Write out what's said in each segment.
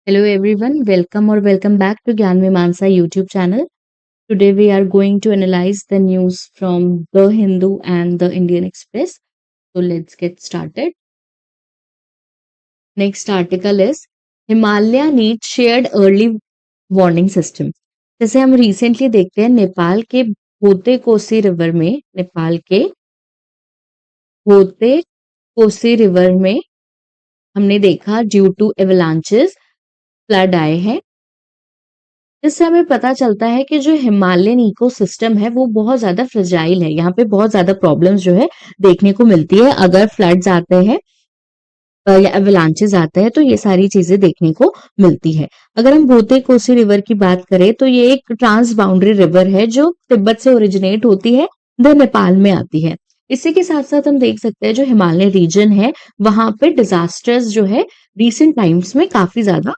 Hello everyone, welcome or welcome back to Gyan Mimamsa YouTube channel. Today we are going to analyze the news from The Hindu and The Indian Express. So let's get started. Next article is Himalaya needs shared early warning system. जैसे हम recently देखते हैं नेपाल के होते Kosi river में हमने देखा due to avalanches flood आए हैं, जिससे हमें पता चलता है कि जो हिमालयन इकोसिस्टम है वो बहुत ज्यादा फ्रेजाइल है। यहाँ पे बहुत ज्यादा प्रॉब्लम्स जो है देखने को मिलती है अगर फ्लड्स आते हैं या एवलांचेस आते हैं, तो ये सारी चीजें देखने को मिलती है। अगर हम भोते कोसी रिवर की बात करें तो ये एक ट्रांस बाउंड्री रिवर है जो तिब्बत से ओरिजिनेट होती है, द नेपाल में आती है। इसी के साथ साथ हम देख सकते हैं जो हिमालय रीजन है वहां पे डिजास्टर्स जो है रिसेंट टाइम्स में काफी ज्यादा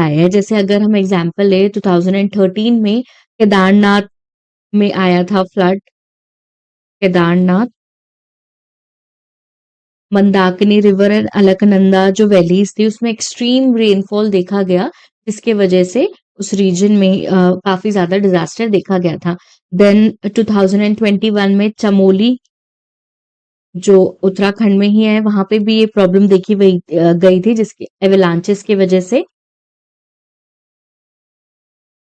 आए हैं। जैसे अगर हम एग्जांपल ले 2013 में केदारनाथ में आया था flood. Kedarnath, Mandakini river and Alaknanda जो वैलीज थी उसमें एक्सट्रीम रेनफॉल देखा गया, जिसके वजह से उस रीजन में काफी ज्यादा डिजास्टर देखा गया था। देन 2021 में चमोली जो उत्तराखंड में ही है वहां पे भी ये प्रॉब्लम देखी गई थी, जिसके एवलांचेस की वजह से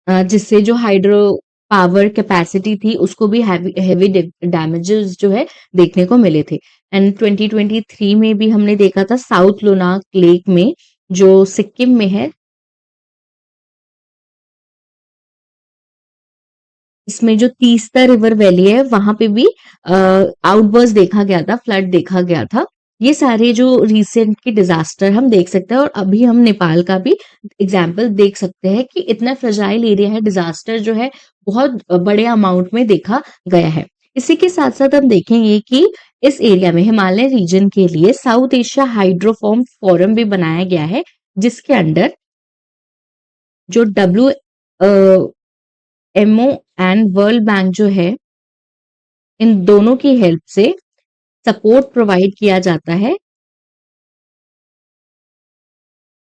जिससे जो हाइड्रो पावर कैपेसिटी थी उसको भी हैवी डैमेजेस जो है देखने को मिले थे। एंड 2023 में भी हमने देखा था साउथ लोनाक लेक में जो सिक्किम में है, इसमें जो तीस्ता रिवर वैली है वहां पे भी आउटबर्स्ट देखा गया था, फ्लड देखा गया था। ये सारे जो रिसेंट के डिजास्टर हम देख सकते हैं, और अभी हम नेपाल का भी एग्जाम्पल देख सकते हैं कि इतना फ्रेजाइल एरिया है, डिजास्टर जो है बहुत बड़े अमाउंट में देखा गया है। इसी के साथ साथ हम देखेंगे कि इस एरिया में हिमालय रीजन के लिए साउथ एशिया हाइड्रोफॉर्म फोरम भी बनाया गया है, जिसके अंडर जो WMO एंड वर्ल्ड बैंक जो है इन दोनों की हेल्प से सपोर्ट प्रोवाइड किया जाता है,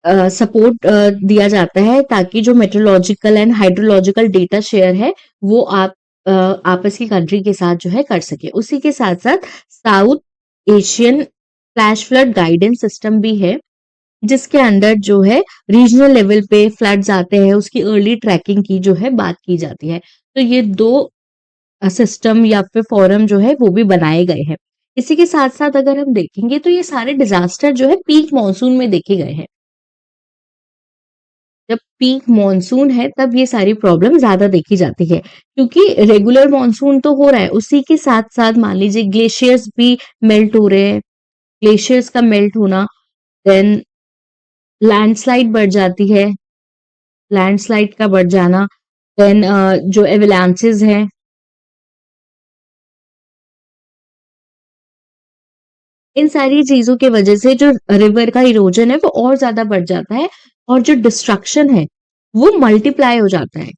सपोर्ट दिया जाता है ताकि जो meteorological and hydrological data share है वो आप आपस की कंट्री के साथ जो है कर सके। उसी के साथ साथ south Asian flash flood guidance system भी है, जिसके अंडर जो है रीजनल लेवल पे फ्लड्स आते हैं उसकी अर्ली ट्रैकिंग की जो है बात की जाती है। तो ये दो सिस्टम या फिर फोरम जो है वो भी बनाए गए हैं। इसी के साथ साथ अगर हम देखेंगे तो ये सारे डिजास्टर जो है पीक मॉनसून में देखे गए हैं। जब पीक मॉनसून है तब ये सारी प्रॉब्लम ज्यादा देखी जाती है, क्योंकि रेगुलर मॉनसून तो हो रहा है, उसी के साथ साथ मान लीजिए ग्लेशियर्स भी मेल्ट हो रहे हैं। ग्लेशियर्स का मेल्ट होना, देन लैंडस्लाइड बढ़ जाती है, लैंडस्लाइड का बढ़ जाना, देन जो एवलांचेस हैं, इन सारी चीजों की वजह से जो रिवर का इरोजन है वो और ज्यादा बढ़ जाता है, और जो डिस्ट्रक्शन है वो मल्टीप्लाई हो जाता है।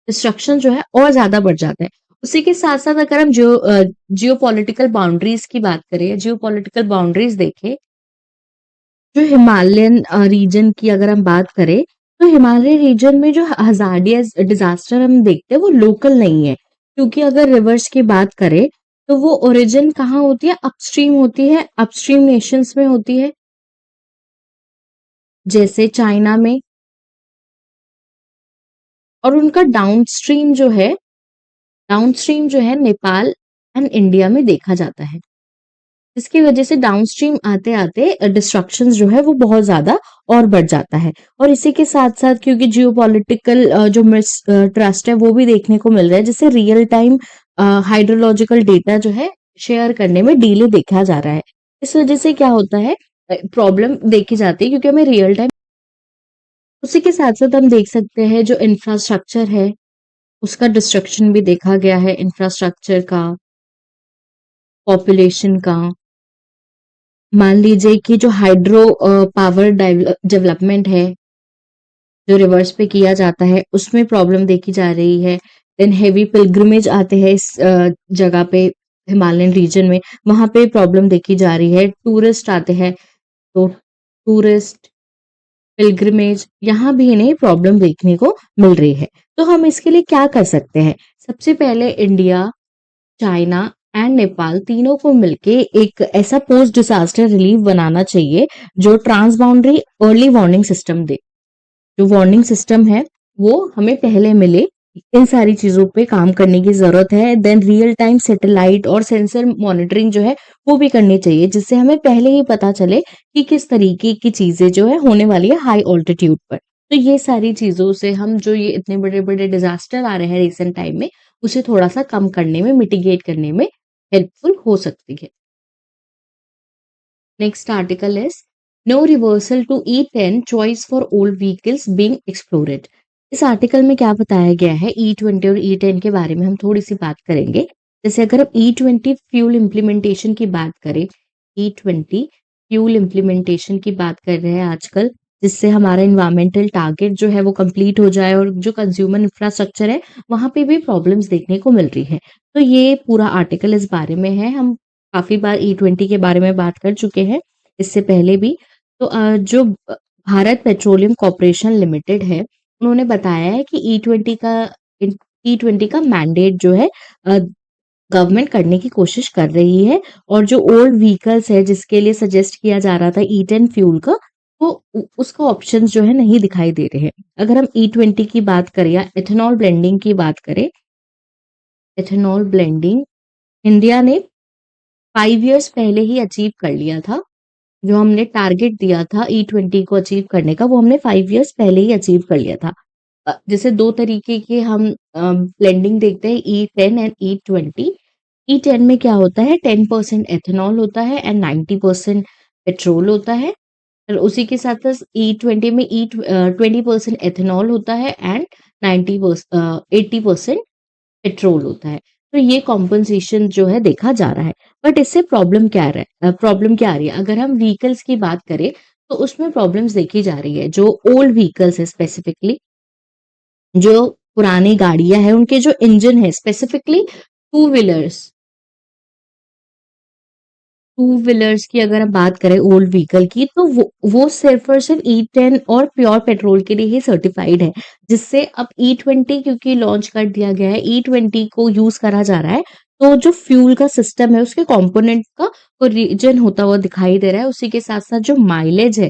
डिस्ट्रक्शन जो है और ज्यादा बढ़ जाता है। उसी के साथ साथ अगर हम जियो पॉलिटिकल बाउंड्रीज की बात करें, जियो पॉलिटिकल बाउंड्रीज देखें, जो हिमालयन रीजन की अगर हम बात करें तो हिमालय रीजन में जो हजार्डियस डिजास्टर हम देखते हैं वो लोकल नहीं है, क्योंकि अगर रिवर्स की बात करें तो वो ओरिजिन कहाँ होती है, अपस्ट्रीम होती है, अपस्ट्रीम नेशंस में होती है, जैसे चाइना में, और उनका डाउनस्ट्रीम जो है नेपाल एंड इंडिया में देखा जाता है। इसकी वजह से डाउनस्ट्रीम आते आते डिस्ट्रक्शंस जो है वो बहुत ज्यादा और बढ़ जाता है। और इसी के साथ साथ क्योंकि जियोपॉलिटिकल जो मिस ट्रस्ट है वो भी देखने को मिल रहा है, जिससे रियल टाइम हाइड्रोलॉजिकल डेटा जो है शेयर करने में डिले देखा जा रहा है। इस वजह से क्या होता है, प्रॉब्लम देखी जाती है, क्योंकि हमें रियल टाइम। उसी के साथ साथ हम देख सकते हैं जो इंफ्रास्ट्रक्चर है उसका डिस्ट्रक्शन भी देखा गया है, इंफ्रास्ट्रक्चर का, पॉपुलेशन का। मान लीजिए कि जो हाइड्रो पावर डेवलपमेंट है जो रिवर्स पे किया जाता है उसमें प्रॉब्लम देखी जा रही है। देन हेवी पिलग्रिमेज आते हैं इस जगह पे, हिमालयन रीजन में, वहाँ पे प्रॉब्लम देखी जा रही है। टूरिस्ट आते हैं, तो टूरिस्ट पिल्ग्रिमेज यहाँ भी इन्हें प्रॉब्लम देखने को मिल रही है। तो हम इसके लिए क्या कर सकते हैं? सबसे पहले इंडिया, चाइना एंड नेपाल तीनों को मिलके एक ऐसा पोस्ट डिजास्टर रिलीफ बनाना चाहिए जो transboundary early warning system दे। जो वार्निंग सिस्टम है वो हमें पहले मिले, इन सारी चीजों पे काम करने की जरूरत है। देन रियल टाइम सैटेलाइट और सेंसर मॉनिटरिंग जो है वो भी करनी चाहिए, जिससे हमें पहले ही पता चले कि किस तरीके की चीजें जो है होने वाली है हाई ऑल्टीट्यूड पर। तो ये सारी चीजों से हम जो ये इतने बड़े बड़े डिजास्टर आ रहे हैं रिसेंट टाइम में, उसे थोड़ा सा कम करने में, मिटिगेट करने में हेल्पफुल हो सकती है। Next article is No reversal to E10 choice for old vehicles being explored। इस आर्टिकल में क्या बताया गया है, E20 और E10 के बारे में हम थोड़ी सी बात करेंगे। जैसे अगर हम E20 फ्यूल इम्प्लीमेंटेशन की बात करें, E20 फ्यूल इम्प्लीमेंटेशन की बात कर रहे हैं आजकल, जिससे हमारा इन्वायरमेंटल टारगेट जो है वो कंप्लीट हो जाए और जो कंज्यूमर इंफ्रास्ट्रक्चर है वहां पे भी प्रॉब्लम्स देखने को मिल रही है। तो ये पूरा आर्टिकल इस बारे में है। हम काफी बार E20 के बारे में बात कर चुके हैं इससे पहले भी। तो जो भारत पेट्रोलियम कॉर्पोरेशन लिमिटेड है, उन्होंने बताया है कि ई ट्वेंटी का मैंडेट जो है गवर्नमेंट करने की कोशिश कर रही है, और जो ओल्ड व्हीकल्स है जिसके लिए सजेस्ट किया जा रहा था E10 फ्यूल का, वो उसका ऑप्शन जो है नहीं दिखाई दे रहे हैं। अगर हम E20 की बात करें या एथेनॉल ब्लेंडिंग की बात करें, एथेनॉल ब्लेंडिंग इंडिया ने 5 इयर्स पहले ही अचीव कर लिया था। जो हमने टारगेट दिया था E20 को अचीव करने का, वो हमने 5 इयर्स पहले ही अचीव कर लिया था। जैसे दो तरीके के हम ब्लेंडिंग देखते हैं, E10 एंड E20। E10 में क्या होता है, 10% एथेनॉल होता है एंड 90% पेट्रोल होता है। और उसी के साथ साथ E20 में 20% एथेनॉल होता है एंड 80% पेट्रोल होता है। तो ये कॉम्पनसेशन जो है देखा जा रहा है। बट इससे प्रॉब्लम क्या आ रही है? अगर हम व्हीकल्स की बात करें तो उसमें प्रॉब्लम्स देखी जा रही है। जो ओल्ड व्हीकल्स है, स्पेसिफिकली जो पुरानी गाड़ियां हैं, उनके जो इंजन है, specifically two wheelers two wheelers की अगर हम बात करें ओल्ड व्हीकल की, तो वो सिर्फ और सिर्फ E10 और प्योर पेट्रोल के लिए ही सर्टिफाइड है। जिससे अब E20 क्योंकि लॉन्च कर दिया गया है, E20 को यूज करा जा रहा है, तो जो फ्यूल का सिस्टम है उसके कंपोनेंट का रीजन होता हुआ दिखाई दे रहा है। उसी के साथ साथ जो माइलेज है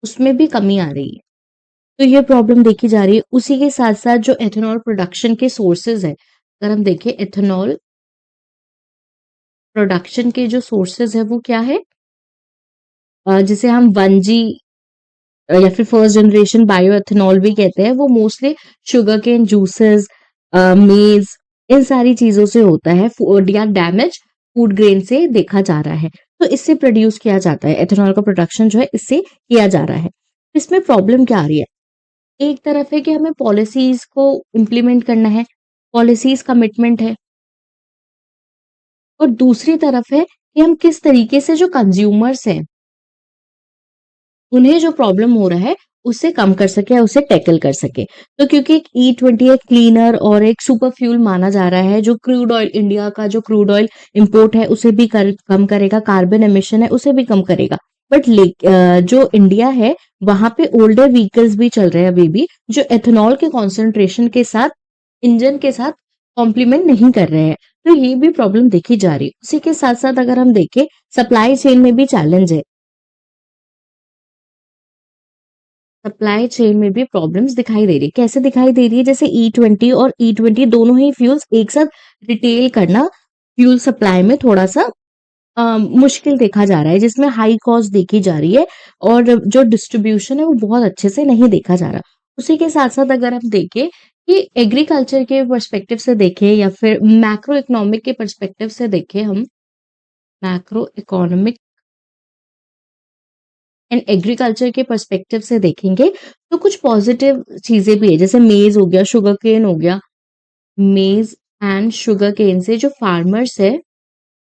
उसमें भी कमी आ रही है। तो ये प्रॉब्लम देखी जा रही है। उसी के साथ साथ जो एथेनॉल प्रोडक्शन के सोर्सेज है, अगर हम देखें एथेनॉल प्रोडक्शन के जो सोर्सेज है वो क्या है, जिसे हम 1G या फिर फर्स्ट जनरेशन बायो एथेनॉल भी कहते हैं, वो मोस्टली शुगर केन जूसेस, मेज, इन सारी चीजों से होता है। फूड या डैमेज फूड ग्रेन से देखा जा रहा है, तो इससे प्रोड्यूस किया जाता है। एथेनॉल का प्रोडक्शन जो है इससे किया जा रहा है। इसमें प्रॉब्लम क्या आ रही है? एक तरफ है कि हमें पॉलिसीज को इम्प्लीमेंट करना है, पॉलिसीज कमिटमेंट है, और दूसरी तरफ है कि हम किस तरीके से जो कंज्यूमर्स हैं उन्हें जो प्रॉब्लम हो रहा है उससे कम कर सके या उसे टैकल कर सके। तो क्योंकि एक E20 एक क्लीनर और एक सुपर फ्यूल माना जा रहा है, जो क्रूड ऑयल, इंडिया का जो क्रूड ऑयल इंपोर्ट है उसे भी कम करेगा, कार्बन एमिशन है उसे भी कम करेगा। बट जो इंडिया है वहां पे ओल्डर व्हीकल्स भी चल रहे हैं अभी भी, जो एथेनॉल के कॉन्सेंट्रेशन के साथ, इंजन के साथ कॉम्प्लीमेंट नहीं कर रहे हैं। तो ये भी प्रॉब्लम देखी जा रही है। उसी के साथ साथ अगर हम देखें, सप्लाई चेन में भी चैलेंज है। सप्लाई चेन में भी प्रॉब्लम्स दिखाई दे रही है। कैसे दिखाई दे रही है? जैसे E20 और E20 दोनों ही फ्यूल्स एक साथ रिटेल करना फ्यूल सप्लाई में थोड़ा सा मुश्किल देखा जा रहा है, जिसमें हाई कॉस्ट देखी जा रही है और जो डिस्ट्रीब्यूशन है वो बहुत अच्छे से नहीं देखा जा रहा। उसी के साथ साथ अगर हम देखें कि एग्रीकल्चर के पर्सपेक्टिव से देखें या फिर मैक्रो इकोनॉमिक के पर्सपेक्टिव से देखें, हम मैक्रो इकोनॉमिक एंड एग्रीकल्चर के पर्सपेक्टिव से देखेंगे तो कुछ पॉजिटिव चीजें भी है। जैसे मेज हो गया, शुगर केन हो गया। मेज एंड शुगर केन से जो फार्मर्स है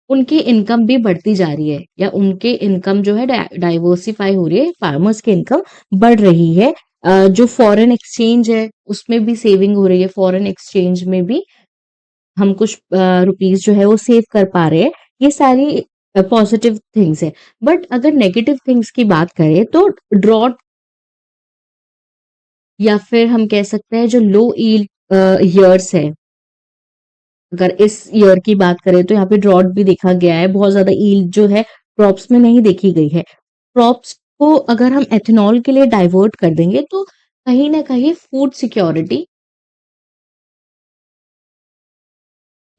उनकी इनकम भी बढ़ती जा रही है, या उनके इनकम जो है डाइवर्सिफाई हो रही है, फार्मर्स की इनकम बढ़ रही है। जो फॉरेन एक्सचेंज है उसमें भी सेविंग हो रही है, फॉरेन एक्सचेंज में भी हम कुछ रुपीस जो है वो सेव कर पा रहे हैं, ये सारी पॉजिटिव थिंग्स है। बट अगर नेगेटिव थिंग्स की बात करें तो ड्रॉट या फिर हम कह सकते हैं जो लो ईल्ड ईयर्स है, अगर इस ईयर की बात करें तो यहाँ पे ड्रॉट भी देखा गया है, बहुत ज्यादा ईल्ड जो है क्रॉप्स में नहीं देखी गई है। क्रॉप्स को अगर हम एथेनॉल के लिए डाइवर्ट कर देंगे तो कहीं ना कहीं फूड सिक्योरिटी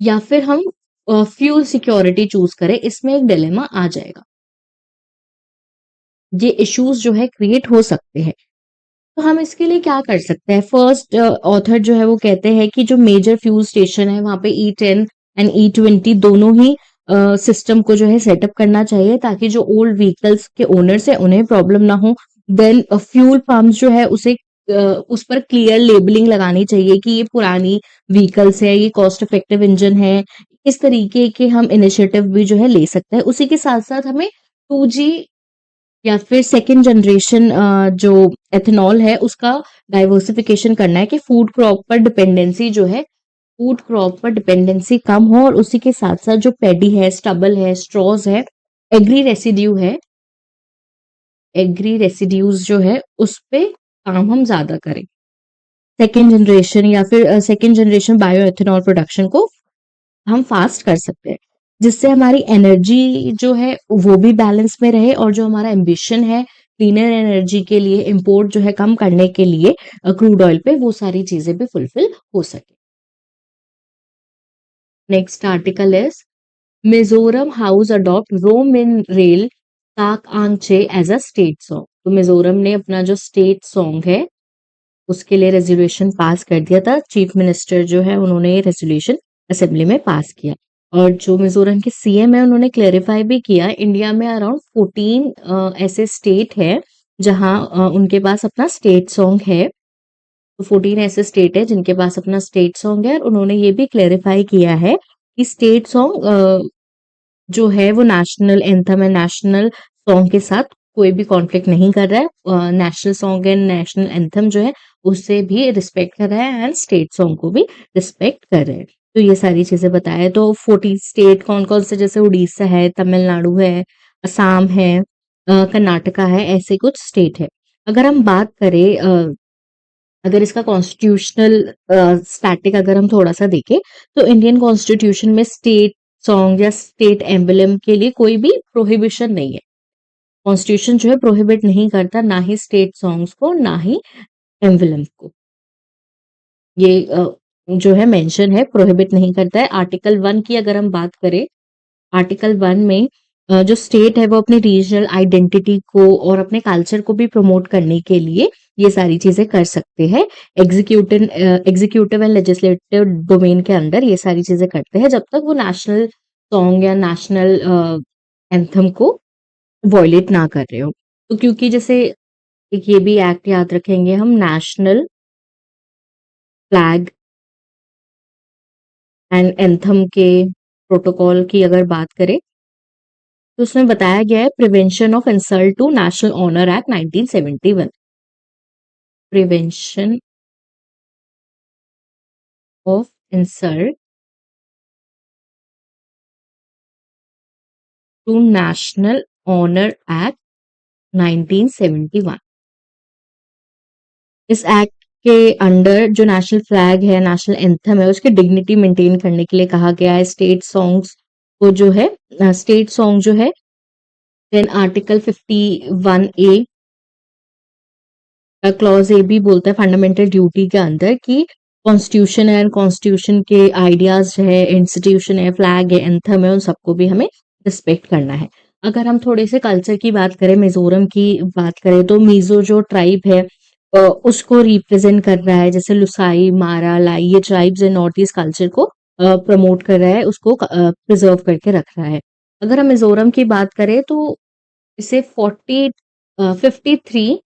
या फिर हम फ्यूल सिक्योरिटी चूज करें, इसमें एक डिलेमा आ जाएगा। ये इश्यूज जो है क्रिएट हो सकते हैं। तो हम इसके लिए क्या कर सकते हैं? फर्स्ट ऑथर जो है वो कहते हैं कि जो मेजर फ्यूल स्टेशन है वहां पे E10 एंड E20 दोनों ही सिस्टम को जो है सेटअप करना चाहिए, ताकि जो ओल्ड व्हीकल्स के ओनर्स है उन्हें प्रॉब्लम ना हो। देन फ्यूल पंप्स जो है उसे उस पर क्लियर लेबलिंग लगानी चाहिए कि ये पुरानी व्हीकल्स है, ये कॉस्ट इफेक्टिव इंजन है। इस तरीके के हम इनिशिएटिव भी जो है ले सकते हैं। उसी के साथ साथ हमें 2G या फिर सेकंड जनरेशन जो एथेनॉल है उसका डाइवर्सिफिकेशन करना है कि फूड क्रॉप पर डिपेंडेंसी जो है, फूड क्रॉप पर डिपेंडेंसी कम हो, और उसी के साथ साथ जो पेडी है, स्टबल है, स्ट्रॉज है, एग्री रेसिड्यू है, एग्री रेसिड्यूज जो है उस पे काम हम ज्यादा करें। सेकेंड जनरेशन या फिर second generation bio ethanol production को हम फास्ट कर सकते हैं, जिससे हमारी एनर्जी जो है वो भी बैलेंस में रहे, और जो हमारा एम्बिशन है क्लीनर एनर्जी के लिए, इंपोर्ट जो है कम करने के लिए क्रूड ऑयल पे, वो सारी चीजें भी फुलफिल हो सके। Next article is Mizoram has adopt रोम रेल ताक आंगचे एज अ स्टेट सॉन्ग। तो मिजोरम ने अपना जो स्टेट सॉन्ग है उसके लिए रेजोल्यूशन पास कर दिया था। चीफ मिनिस्टर जो है उन्होंने ये रेजोल्यूशन असेंबली में पास किया। और जो मिजोरम के सीएम है उन्होंने क्लेरिफाई भी किया, इंडिया में अराउंड 14 ऐसे स्टेट है जहां उनके पास अपना स्टेट सॉन्ग है। तो 14 ऐसे स्टेट है जिनके पास अपना स्टेट सॉन्ग है, और उन्होंने ये भी क्लेरिफाई किया है कि स्टेट सॉन्ग जो है वो नेशनल एंथम है, नेशनल सॉन्ग के साथ कोई भी कॉन्फ्लिक्ट नहीं कर रहा है। National song and national anthem जो है उससे भी रिस्पेक्ट कर रहा है, एंड स्टेट सॉन्ग को भी रिस्पेक्ट कर रहे हैं। तो ये सारी चीजें बताया। तो 40 स्टेट कौन कौन से, जैसे उड़ीसा है, तमिलनाडु है, असम है, कर्नाटका है, ऐसे कुछ स्टेट है। अगर हम बात करें अगर इसका कॉन्स्टिट्यूशनल स्टैटिक अगर हम थोड़ा सा देखें तो इंडियन कॉन्स्टिट्यूशन में स्टेट सॉन्ग या स्टेट एम्बलम के लिए कोई भी प्रोहिबिशन नहीं है। कॉन्स्टिट्यूशन जो है प्रोहिबिट नहीं करता, ना ही स्टेट सॉन्ग्स को, ना ही एम्बलम को। ये जो है मेंशन है, प्रोहिबिट नहीं करता है। आर्टिकल 1 की अगर हम बात करें, आर्टिकल 1 में जो स्टेट है वो अपनी रीजनल आइडेंटिटी को और अपने कल्चर को भी प्रमोट करने के लिए ये सारी चीजें कर सकते हैं। एग्जीक्यूटिव एंड लेजिस्लेटिव डोमेन के अंदर ये सारी चीजें करते हैं, जब तक वो नेशनल सॉन्ग या नेशनल एंथम को वॉयलेट ना कर रहे हो। तो क्योंकि जैसे एक ये भी एक्ट याद रखेंगे हम, नेशनल फ्लैग एंड एंथम के प्रोटोकॉल की अगर बात करें तो उसमें बताया गया है prevention of insult to national honour act 1971। Prevention of insult to national honour act 1971। इस एक्ट के अंडर जो नेशनल फ्लैग है, नेशनल एंथम है, उसकी डिग्निटी मेंटेन करने के लिए कहा गया है। स्टेट सॉन्ग्स को जो है, स्टेट सॉन्ग जो है, then article 51A clause A भी बोलता है फंडामेंटल ड्यूटी के अंदर कि कॉन्स्टिट्यूशन है, कॉन्स्टिट्यूशन के आइडियाज है, इंस्टीट्यूशन है, फ्लैग है, एंथम है, उन सबको भी हमें रिस्पेक्ट करना है। अगर हम थोड़े से कल्चर की बात करें, मिजोरम की बात करें, तो मिजो जो ट्राइब है उसको रिप्रेजेंट कर रहा है, जैसे लुसाई, मारा, लाई, ये ट्राइब्स है, नॉर्थ ईस्ट कल्चर को प्रमोट कर रहा है, उसको प्रिजर्व करके रख रहा है। अगर हम मिजोरम की बात करें तो इसे 53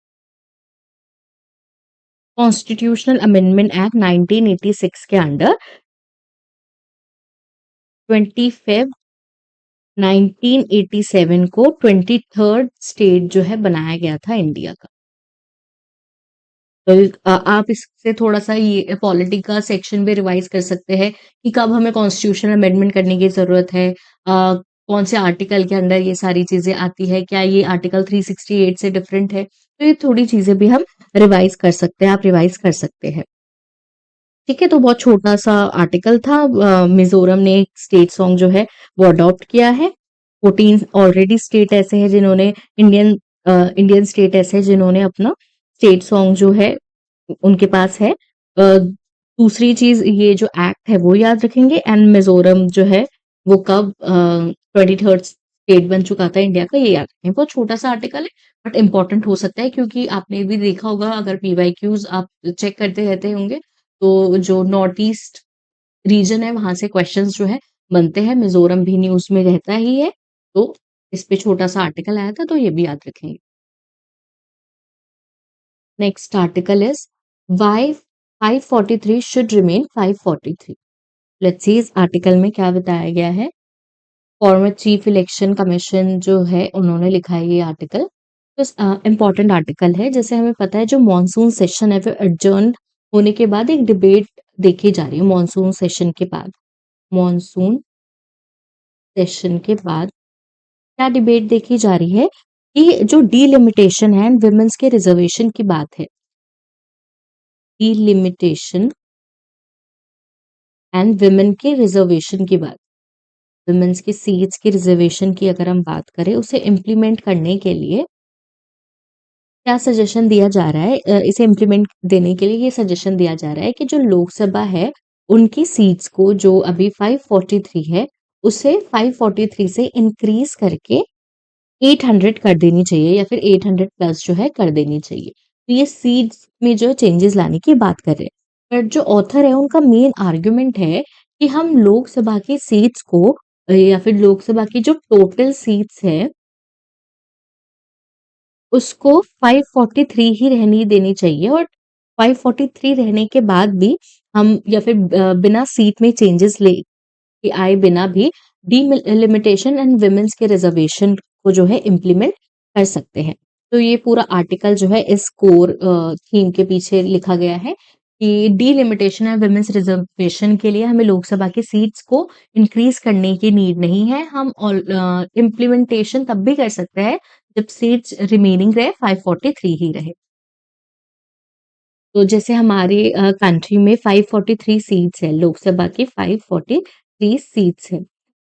कॉन्स्टिट्यूशनल अमेंडमेंट एक्ट 1986 के अंडर 25 1987 को 23rd स्टेट जो है बनाया गया था इंडिया का। आप इससे थोड़ा-सा ये पॉलिटी का सेक्शन भी रिवाइज़ कर सकते हैं कि कब हमें कॉन्स्टिट्यूशनल अमेंडमेंट करने की ज़रूरत है। कौन से आर्टिकल के अंदर ये सारी चीज़ें आती है, क्या ये आर्टिकल 368 से डिफरेंट है? तो ये थोड़ी चीज़ें भी हम रिवाइज़ कर सकते हैं, आप रिवाइज़ कर सकते हैं। ठीक है, तो बहुत छोटा-सा आर्टिकल था। मिज़ोरम ने एक स्टेट सॉन्ग जो है वो अडॉप्ट किया है। 14 ऑलरेडी स्टेट ऐसे हैं जिन्होंने इंडियन स्टेट ऐसे हैं जिन्होंने अपना स्टेट सॉन्ग जो है उनके पास है। दूसरी चीज़ ये जो एक्ट है वो याद रखेंगे एंड मिज़ोरम जो है वो कब 23rd स्टेट बन चुका था इंडिया का, ये याद रखें। बहुत छोटा-सा आर्टिकल है बट इम्पोर्टेंट हो सकता है क्योंकि आपने भी देखा होगा अगर पीवाईक्यूज़ आप चेक करते रहते होंगे तो जो नॉर्थ ईस्ट रीजन है वहां से क्वेश्चंस जो है बनते हैं। मिजोरम भी न्यूज में रहता ही है, तो इस पे छोटा सा आर्टिकल आया था तो ये भी याद रखेंगे। Next article is why 543 should remain 543। Let's see इस आर्टिकल में क्या बताया गया है। फॉर्मर चीफ इलेक्शन कमीशन जो है उन्होंने लिखा है ये आर्टिकल। तो इम्पॉर्टेंट आर्टिकल है। जैसे हमें पता है जो मॉनसून सेशन है फिर एडजर्न होने के बाद एक डिबेट देखी जा रही है। मॉनसून सेशन के बाद मॉनसून सेशन के बाद क्या डिबेट देखी जा रही है कि जो डीलिमिटेशन है एंड विमेंस के रिजर्वेशन की बात है। डीलिमिटेशन एंड विमेन के रिजर्वेशन की बात, विमेंस की सीट्स की रिजर्वेशन की अगर हम बात करें उसे इम्प्लीमेंट करने के लिए क्या सजेशन दिया जा रहा है। इसे इम्प्लीमेंट देने के लिए ये सजेशन दिया जा रहा है कि जो लोकसभा है उनकी सीट्स को जो अभी 543 है उसे 543 से इंक्रीज करके 800 कर देनी चाहिए या फिर 800 प्लस जो है कर देनी चाहिए। तो ये सीट्स में जो चेंजेस लाने की बात कर रहे हैं। पर जो ऑथर है उनका मेन आर्गुमेंट है कि हम लोकसभा की सीट्स को या फिर लोकसभा की जो टोटल सीट्स है उसको 543 ही रहनी देनी चाहिए और 543 रहने के बाद भी हम या फिर बिना सीट में चेंजेस ले के आए बिना भी डीलिमिटेशन एंड विमेंस के रिजर्वेशन को जो है इम्प्लीमेंट कर सकते हैं। तो ये पूरा आर्टिकल जो है इस कोर थीम के पीछे लिखा गया है कि डीलिमिटेशन एंड विमेंस रिजर्वेशन के लिए हमें लोकसभा की सीट्स को इंक्रीज करने की नीड नहीं है। हम इम्प्लीमेंटेशन तब भी कर सकते हैं जब सीट्स रिमेनिंग रहे 543 ही रहे। तो जैसे हमारे कंट्री में 543 सीट्स है, लोकसभा की 543 सीट्स है।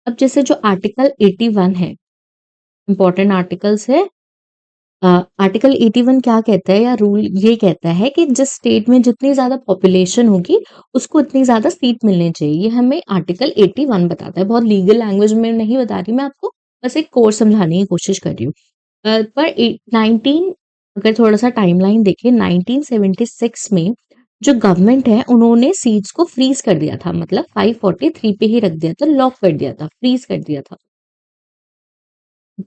अब जैसे जो आर्टिकल 81 है, इंपॉर्टेंट आर्टिकल्स है। आर्टिकल 81 क्या कहता है या रूल ये कहता है कि जिस स्टेट में जितनी ज्यादा पॉपुलेशन होगी उसको उतनी ज्यादा सीट मिलनी चाहिए। ये हमें आर्टिकल 81 बताता है। बहुत लीगल लैंग्वेज में नहीं बता रही मैं आपको, बस एक कोर्स समझाने की कोशिश कर रही हूँ। पर 19 अगर थोड़ा सा टाइमलाइन देखें 1976 में जो गवर्नमेंट है उन्होंने सीट्स को फ्रीज कर दिया था, मतलब 543 पे ही रख दिया था, लॉक कर दिया था, फ्रीज कर दिया था।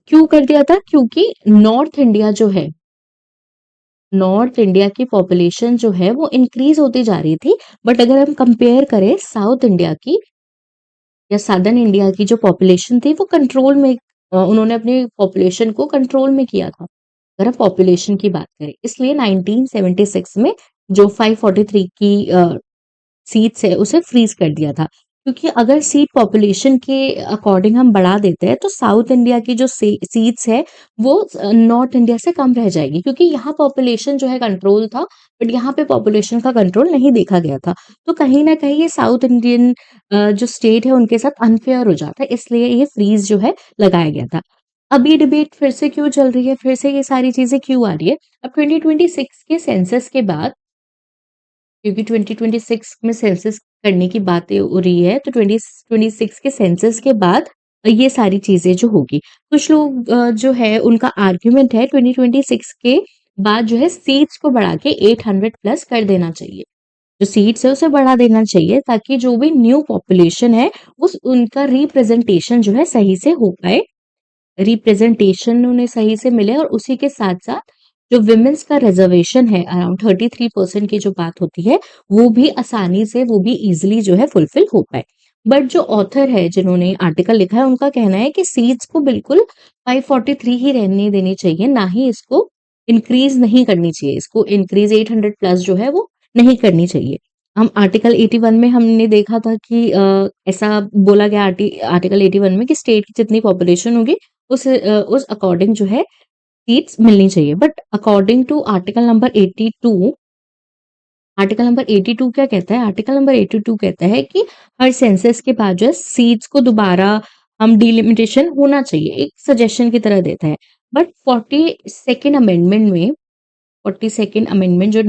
क्यों कर दिया था? क्योंकि नॉर्थ इंडिया जो है, नॉर्थ इंडिया की पॉपुलेशन जो है वो इंक्रीज होती जा रही थी। बट अगर हम कंपेयर करें साउथ इंडिया की या सदर्न इंडिया की जो पॉपुलेशन थी वो कंट्रोल में, उन्होंने अपनी पॉपुलेशन को कंट्रोल में किया था। अगर हम पॉपुलेशन की बात करें इसलिए 1976 में जो 543 की सीट्स है उसे फ्रीज कर दिया था। क्योंकि अगर सीट पॉपुलेशन के अकॉर्डिंग हम बढ़ा देते हैं तो साउथ इंडिया की जो सीट्स है वो नॉर्थ इंडिया से कम रह जाएगी, क्योंकि यहाँ पॉपुलेशन जो है कंट्रोल था बट यहाँ पे पॉपुलेशन का कंट्रोल नहीं देखा गया था। तो कहीं ना कहीं ये साउथ इंडियन जो स्टेट है उनके साथ अनफेयर हो जाता है, इसलिए ये फ्रीज जो है लगाया गया था। अब ये डिबेट फिर से क्यों चल रही है, फिर से ये सारी चीजें क्यों आ रही है? अब 2026 के सेंसस के बाद, क्योंकि 2026 में सेंसस करने की बातें हो रही है तो 2026 के सेंसस के बाद ये सारी चीजें जो होगी। कुछ लोग जो है उनका आर्ग्यूमेंट है 2026 के बाद जो है सीट्स को बढ़ा के 800 प्लस कर देना चाहिए। जो सीट्स है उसे बढ़ा देना चाहिए ताकि जो भी न्यू पॉपुलेशन है उस उनका रिप्रेजेंटेशन जो है सही से हो पाए, रिप्रेजेंटेशन उन्हें सही से मिले और उसी के साथ साथ जो विमेंस का रिजर्वेशन है अराउंड 33% की जो बात होती है वो भी आसानी से, वो भी इजिली जो है फुलफिल हो पाए। बट जो ऑथर है जिन्होंने आर्टिकल लिखा है उनका कहना है कि सीट्स को बिल्कुल 543 ही रहने देनी चाहिए, ना ही इसको इंक्रीज नहीं करनी चाहिए, इसको इंक्रीज 800 प्लस जो है वो नहीं करनी चाहिए। हम आर्टिकल 81 में हमने देखा था कि ऐसा बोला गया आर्टिकल 81 में कि स्टेट की जितनी पॉपुलेशन होगी उस अकॉर्डिंग जो है सीट्स मिलनी चाहिए। But according to article number 82 क्या कहता है? आर्टिकल नंबर 82 कहता है कि हर सेंसस के बाद जो है सीट्स को दोबारा हम डिलिमिटेशन होना चाहिए, एक सजेशन की तरह देता है। बट 42nd अमेंडमेंट जो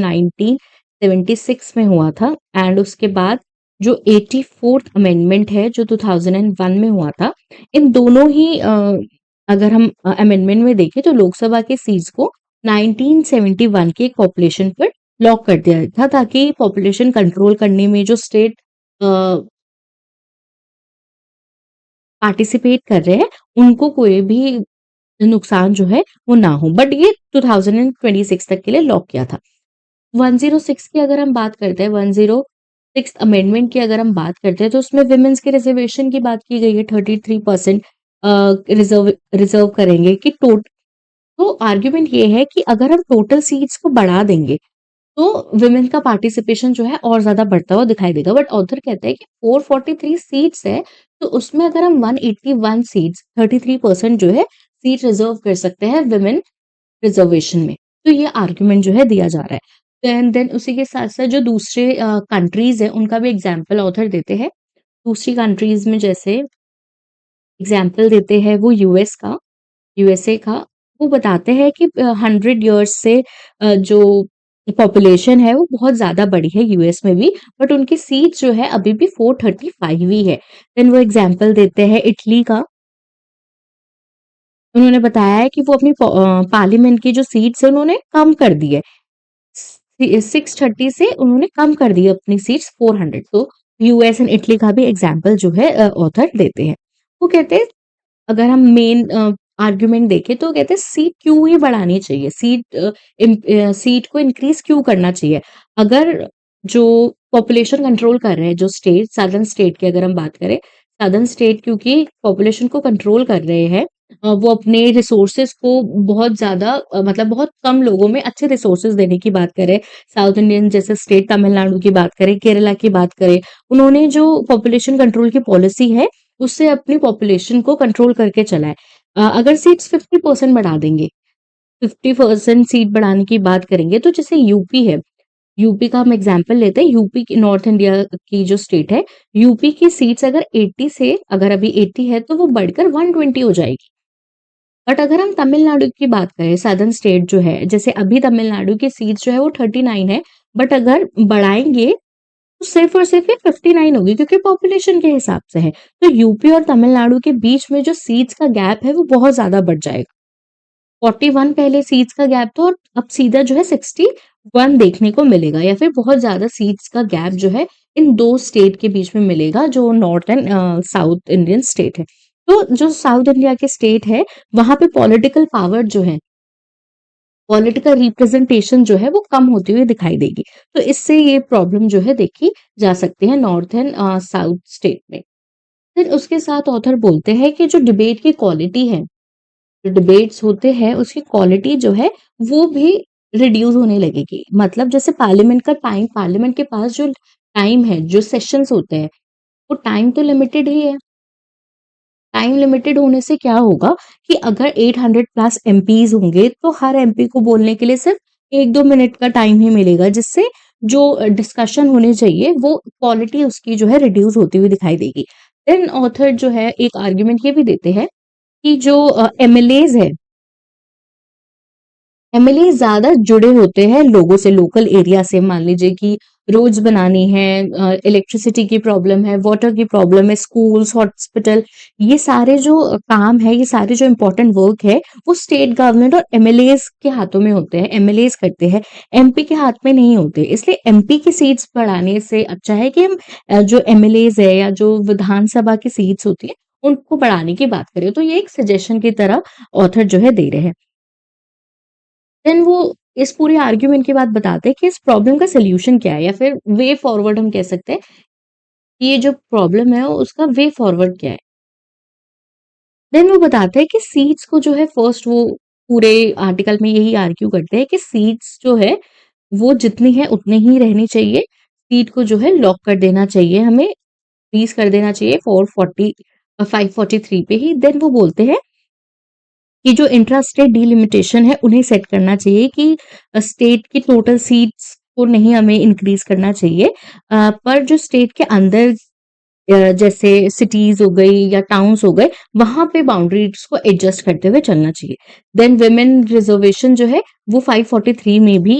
1976 में हुआ था एंड उसके बाद जो 84th अमेंडमेंट है जो 2001 में हुआ था, इन दोनों ही अगर हम अमेंडमेंट में देखें तो लोकसभा की सीट्स को 1971 के पॉपुलेशन पर लॉक कर दिया था ताकि पॉपुलेशन कंट्रोल करने में जो स्टेट पार्टिसिपेट कर रहे हैं उनको कोई भी नुकसान जो है वो ना हो। बट ये 2026 तक के लिए लॉक किया था। 106 की अगर हम बात करते हैं, 106 अमेंडमेंट की अगर हम बात करते हैं तो उसमें विमेंस के रिजर्वेशन की बात की गई है। 33% रिजर्व रिजर्व करेंगे कि तो आर्ग्यूमेंट ये है कि अगर हम टोटल सीट्स को बढ़ा देंगे तो विमेन का पार्टिसिपेशन जो है और ज्यादा बढ़ता हुआ दिखाई देगा। बट ऑथर कहते हैं कि 443 सीट्स है तो उसमें अगर हम 181 सीट्स 33% जो है सीट रिजर्व कर सकते हैं विमेन रिजर्वेशन में। तो ये आर्ग्यूमेंट जो है दिया जा रहा है। देन उसी के साथ साथ जो दूसरे कंट्रीज है उनका भी एग्जाम्पल ऑथर देते हैं। दूसरी कंट्रीज में जैसे एग्जाम्पल देते हैं वो यूएसए का। वो बताते हैं कि 100 ईयर्स से जो पॉपुलेशन है वो बहुत ज्यादा बढ़ी है यूएस में भी, बट उनकी सीट जो है अभी भी 435 ही है। देन वो एग्जाम्पल देते हैं इटली का। उन्होंने बताया है कि वो अपनी पार्लियामेंट की जो सीट्स है उन्होंने कम कर दी है। 630 से उन्होंने कम कर दी अपनी सीट्स 400। तो यूएस एंड इटली का भी एग्जाम्पल जो है ऑथर देते हैं। वो कहते हैं अगर हम मेन आर्ग्यूमेंट देखें तो कहते हैं सीट क्यों ही बढ़ानी चाहिए, सीट को इंक्रीज क्यों करना चाहिए। अगर जो पॉपुलेशन कंट्रोल कर रहे हैं जो स्टेट सदर्न स्टेट की अगर हम बात करें, सदर्न स्टेट क्योंकि पॉपुलेशन को कंट्रोल कर रहे हैं, वो अपने रिसोर्सेज को बहुत ज्यादा मतलब बहुत कम लोगों में अच्छे रिसोर्सेज देने की बात करें। साउथ इंडियन जैसे स्टेट तमिलनाडु की बात करें, केरला की बात करें, उन्होंने जो पॉपुलेशन कंट्रोल की पॉलिसी है उससे अपनी पॉपुलेशन को कंट्रोल करके चला है। अगर सीट्स 50% बढ़ा देंगे, 50% सीट बढ़ाने की बात करेंगे तो जैसे यूपी है, यूपी का हम एग्जांपल लेते हैं। यूपी की नॉर्थ इंडिया की जो स्टेट है, यूपी की सीट्स अगर 80 से अगर अभी 80 है तो वो बढ़कर 120 हो जाएगी। बट अगर हम तमिलनाडु की बात करें, सदर्न स्टेट जो है, जैसे अभी तमिलनाडु की सीट्स जो है वो 39 है, बट अगर बढ़ाएंगे तो सिर्फ और सिर्फ ये 59 होगी क्योंकि पॉपुलेशन के हिसाब से है। तो यूपी और तमिलनाडु के बीच में जो सीट्स का गैप है वो बहुत ज्यादा बढ़ जाएगा। 41 पहले सीट्स का गैप था और अब सीधा जो है 61 देखने को मिलेगा, या फिर बहुत ज्यादा सीट्स का गैप जो है इन दो स्टेट के बीच में मिलेगा जो north and south Indian state है। तो जो साउथ इंडिया के स्टेट है वहां पे पॉलिटिकल पावर जो है, पॉलिटिकल रिप्रेजेंटेशन जो है वो कम होती हुई दिखाई देगी। तो इससे ये प्रॉब्लम जो है देखी जा सकती है नॉर्थ एंड साउथ स्टेट में। फिर उसके साथ ऑथर बोलते हैं कि जो डिबेट की क्वालिटी है, जो डिबेट्स होते हैं उसकी क्वालिटी जो है वो भी रिड्यूस होने लगेगी। मतलब जैसे पार्लियामेंट के पास जो टाइम है, जो सेशंस होते हैं, वो टाइम तो लिमिटेड ही है। टाइम लिमिटेड होने से क्या होगा कि अगर 800 प्लस एमपीज होंगे तो हर एमपी को बोलने के लिए सिर्फ 1-2 मिनट का टाइम ही मिलेगा, जिससे जो डिस्कशन होनी चाहिए वो क्वालिटी उसकी जो है रिड्यूस होती हुई दिखाई देगी। देन ऑथर जो है एक आर्ग्यूमेंट ये भी देते हैं कि जो एमएलएज है, एमएलए ज्यादा जुड़े होते हैं लोगों से, लोकल एरिया से। मान लीजिए कि रोड्स बनानी है, इलेक्ट्रिसिटी की प्रॉब्लम है, वाटर की प्रॉब्लम है, स्कूल्स, हॉस्पिटल, ये सारे जो काम है, ये सारे जो इम्पोर्टेंट वर्क है वो स्टेट गवर्नमेंट और एमएलएज के हाथों में होते हैं, एमएलएज करते हैं, एमपी के हाथ में नहीं होते। इसलिए एमपी की सीट्स बढ़ाने से अच्छा है कि हम जो एमएलएज है या जो विधानसभा की सीट्स होती है उनको बढ़ाने की बात करें। तो ये एक सजेशन की तरह ऑथर जो है दे रहे हैं। देन वो इस पूरे आर्ग्यूमेंट के बाद बताते हैं कि इस प्रॉब्लम का सॉल्यूशन क्या है, या फिर वे फॉरवर्ड हम कह सकते हैं कि ये जो प्रॉब्लम है उसका वे फॉरवर्ड क्या है। देन वो बताते हैं कि सीट्स को जो है फर्स्ट वो पूरे आर्टिकल में यही आर्ग्यू करते हैं कि सीट्स जो है वो जितनी है उतनी ही रहनी चाहिए। सीट को जो है लॉक कर देना चाहिए, हमें फ्रीज़ कर देना चाहिए 543 पे ही। देन वो बोलते हैं कि जो इंट्रा स्टेट डिलिमिटेशन है उन्हें सेट करना चाहिए कि स्टेट की टोटल सीट्स को नहीं हमें इंक्रीज़ करना चाहिए। पर जो स्टेट के अंदर जैसे सिटीज़ हो गई या टाउन्स हो गए, वहाँ पे बाउंड्रीज़ को एडजस्ट करते हुए चलना चाहिए। देन वुमेन रिज़र्वेशन जो है वो 543 में भी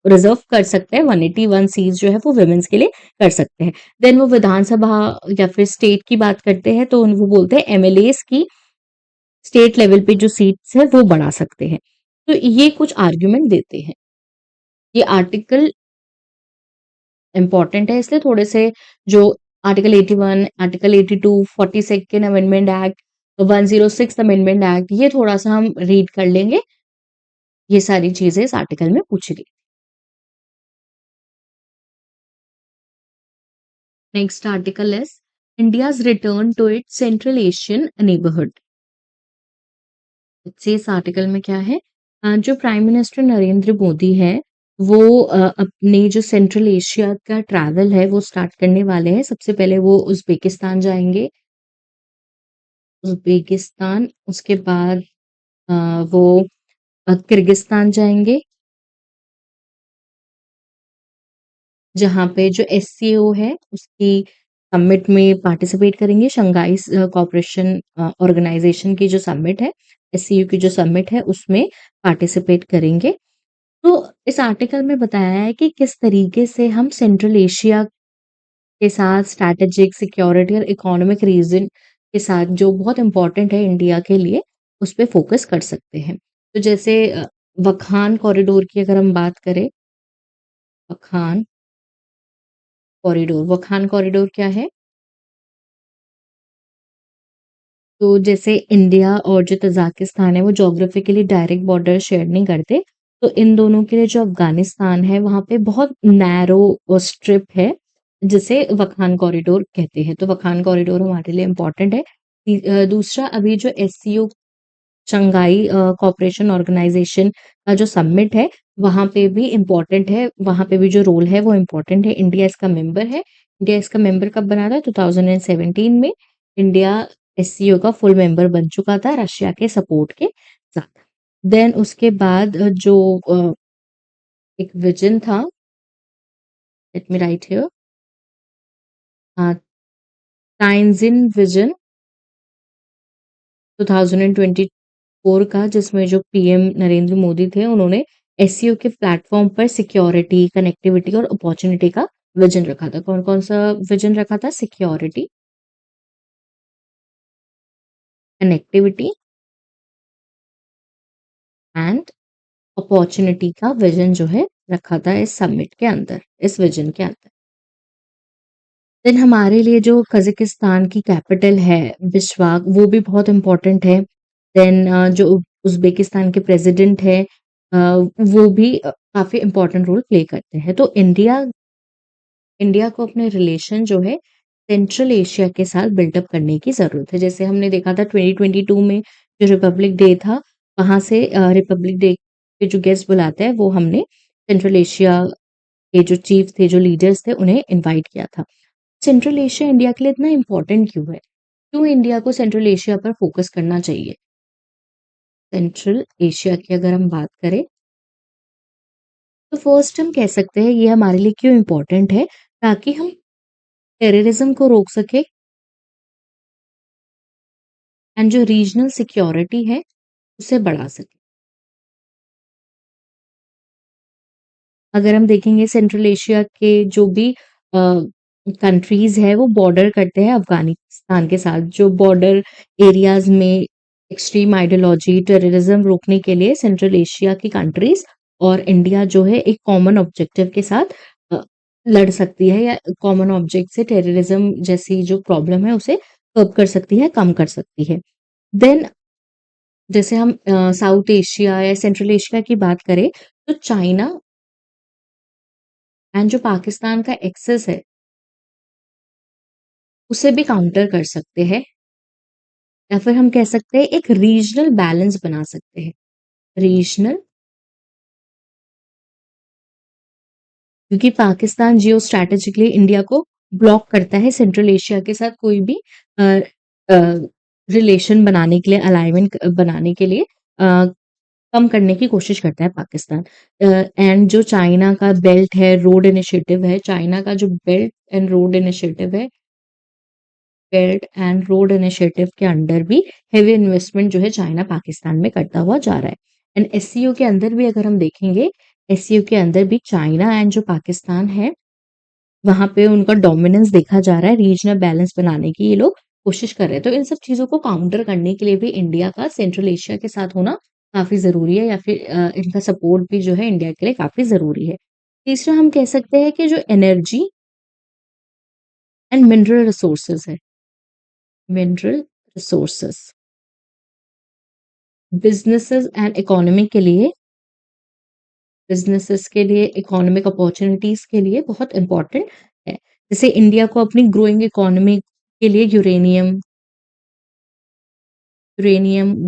रिज़र्व कर सकते हैं, 181 सीट्स जो है वो वुमेन्स के लिए कर सकते हैं। देन वो विधानसभा या फिर स्टेट की बात करते हैं तो वो बोलते हैं एमएलएज़ की स्टेट लेवल पे जो सीट्स है वो बढ़ा सकते हैं। तो ये कुछ आर्गुमेंट देते हैं। ये आर्टिकल इम्पोर्टेंट है इसलिए थोड़े से जो article 81, article 82, 42nd amendment act, 106th amendment act ये थोड़ा-सा हम रीड कर लेंगे। ये सारी चीज़ें इस आर्टिकल में पूछी गई। Next article is India's return to its Central Asian neighbourhood. इस आर्टिकल में क्या है जो प्राइम मिनिस्टर नरेंद्र मोदी है वो अपने जो सेंट्रल एशिया का ट्रैवल है वो स्टार्ट करने वाले हैं। सबसे पहले वो उज़्बेकिस्तान जाएँगे, उज़्बेकिस्तान उसके बाद अ, वो किर्गिस्तान जाएँगे, जहाँ पे जो एससीओ है उसकी समिट में पार्टिसिपेट करेंगे। शंघाई कोऑपरेशन ऑर्गेनाइजेशन की जो समिट है, एससीओ की जो समिट है उसमें पार्टिसिपेट करेंगे। तो इस आर्टिकल में बताया है कि किस तरीके से हम सेंट्रल एशिया के साथ स्ट्रैटेजिक सिक्योरिटी और इकोनॉमिक रीजन के साथ जो बहुत इम्पोर्टेंट है इंडिया के लिए उस पे फोकस कर सकते हैं। तो जैसे वखान कॉरिडोर की अगर हम बात करें, वखान वखान कॉरिडोर क्या है? तो जैसे इंडिया और जो तजाकिस्तान है वो ज्योग्राफिकली डायरेक्ट बॉर्डर शेयर नहीं करते। तो इन दोनों के लिए जो अफ़गानिस्तान है वहाँ पे बहुत नैरो स्ट्रिप है जिसे वखान कॉरिडोर कहते हैं। तो वखान कॉरिडोर हमारे लिए इम्पोर्टेंट है। दूसरा अभी जो एससीओ शंघाई कोऑपरेशन ऑर्गेनाइजेशन का जो समिट है वहाँ पे भी इम्पोर्टेंट है। वहाँ पे भी जो रोल है वो इम्पोर्टेंट है। इंडिया इसका मेंबर है। इंडिया इसका मेंबर कब बना था? 2017 में इंडिया एससीओ का फुल मेंबर बन चुका था रशिया के सपोर्ट के साथ। देन उसके बाद जो एक विजन था, let me write here, Tianjin vision 2024 का जिसमें जो पीएम नरेंद्र मोदी थे उन्होंने एससीओ के प्लेटफॉर्म पर सिक्योरिटी, कनेक्टिविटी और अपॉर्चुनिटी का विजन रखा था। कौन-कौन सा विजन रखा था? सिक्योरिटी, कनेक्टिविटी एंड अपॉर्चुनिटी का विजन जो है रखा था इस समिट के अंदर, इस विजन के अंदर। देन हमारे लिए जो कज़ाकिस्तान की कैपिटल है बिश्वाक वो भी बहुत इम्पोर्टेंट है। देन जो उज़्बेकिस्तान के प्रेज़िडेंट है वो भी काफ़ी इम्पोर्टेंट रोल प्ले करते हैं। तो इंडिया को अपने रिलेशन जो है सेंट्रल एशिया के साथ बिल्डअप करने की ज़रूरत है। जैसे हमने देखा था 2022 में जो रिपब्लिक डे था, वहाँ से रिपब्लिक डे पे जो गेस्ट बुलाते हैं वो हमने सेंट्रल एशिया के जो चीफ थे, जो लीडर्स थे उन्हें इनवाइट किया था। सेंट्रल एशिया इंडिया के लिए इतना इम्पोर्टेंट क्यों है? क्यों इंडिया को सेंट्रल एशिया पर फोकस करना चाहिए? सेंट्रल एशिया की अगर हम बात करें तो फर्स्ट हम कह सकते हैं ये हमारे लिए क्यों इम्पोर्टेंट है ताकि हम टेररिज्म को रोक सके एंड जो रीजनल सिक्योरिटी है उसे बढ़ा सके। अगर हम देखेंगे सेंट्रल एशिया के जो भी कंट्रीज है वो बॉर्डर करते हैं अफगानिस्तान के साथ। जो बॉर्डर एरियाज में एक्सट्रीम आइडियोलॉजी, टेररिज्म रोकने के लिए सेंट्रल एशिया की कंट्रीज और इंडिया जो है एक कॉमन ऑब्जेक्टिव के साथ अ, लड़ सकती है या कॉमन ऑब्जेक्ट से टेररिज्म जैसी जो प्रॉब्लम है उसे कर्ब कर सकती है, कम कर सकती है। देन जैसे हम साउथ एशिया या सेंट्रल एशिया की बात करें तो चाइना एंड जो पाकिस्तान का एक्सेस है उसे भी काउंटर कर सकते हैं या फिर हम कह सकते हैं एक रीजनल बैलेंस बना सकते हैं। रीजनल, क्योंकि पाकिस्तान जियो स्ट्रैटेजिकली इंडिया को ब्लॉक करता है सेंट्रल एशिया के साथ कोई भी रिलेशन बनाने के लिए, अलाइनमेंट बनाने के लिए कम करने की कोशिश करता है पाकिस्तान। एंड जो चाइना का बेल्ट है, रोड इनिशिएटिव है, चाइना का जो बेल्ट एंड रोड इनिशिएटिव के अंडर भी हेवी इन्वेस्टमेंट जो है चाइना पाकिस्तान में करता हुआ जा रहा है। एंड एससीओ के अंदर भी अगर हम देखेंगे, एससीओ के अंदर भी चाइना एंड जो पाकिस्तान है, वहां पे उनका डोमिनेंस देखा जा रहा है। रीजनल बैलेंस बनाने की ये लोग कोशिश कर रहे हैं। तो इन सब चीजों को काउंटर करने के लिए भी इंडिया का सेंट्रल एशिया के साथ होना काफी जरूरी है, या फिर इनका सपोर्ट भी जो है इंडिया के लिए काफी जरूरी है। तीसरा हम कह सकते हैं कि जो एनर्जी एंड मिनरल रिसोर्सेज है, mineral resources businesses and economy के लिए, बिजनेसेस के लिए, इकोनॉमिक अपॉर्चुनिटीज के लिए बहुत इंपॉर्टेंट है। जैसे इंडिया को अपनी ग्रोइंग इकोनॉमी के लिए यूरेनियम,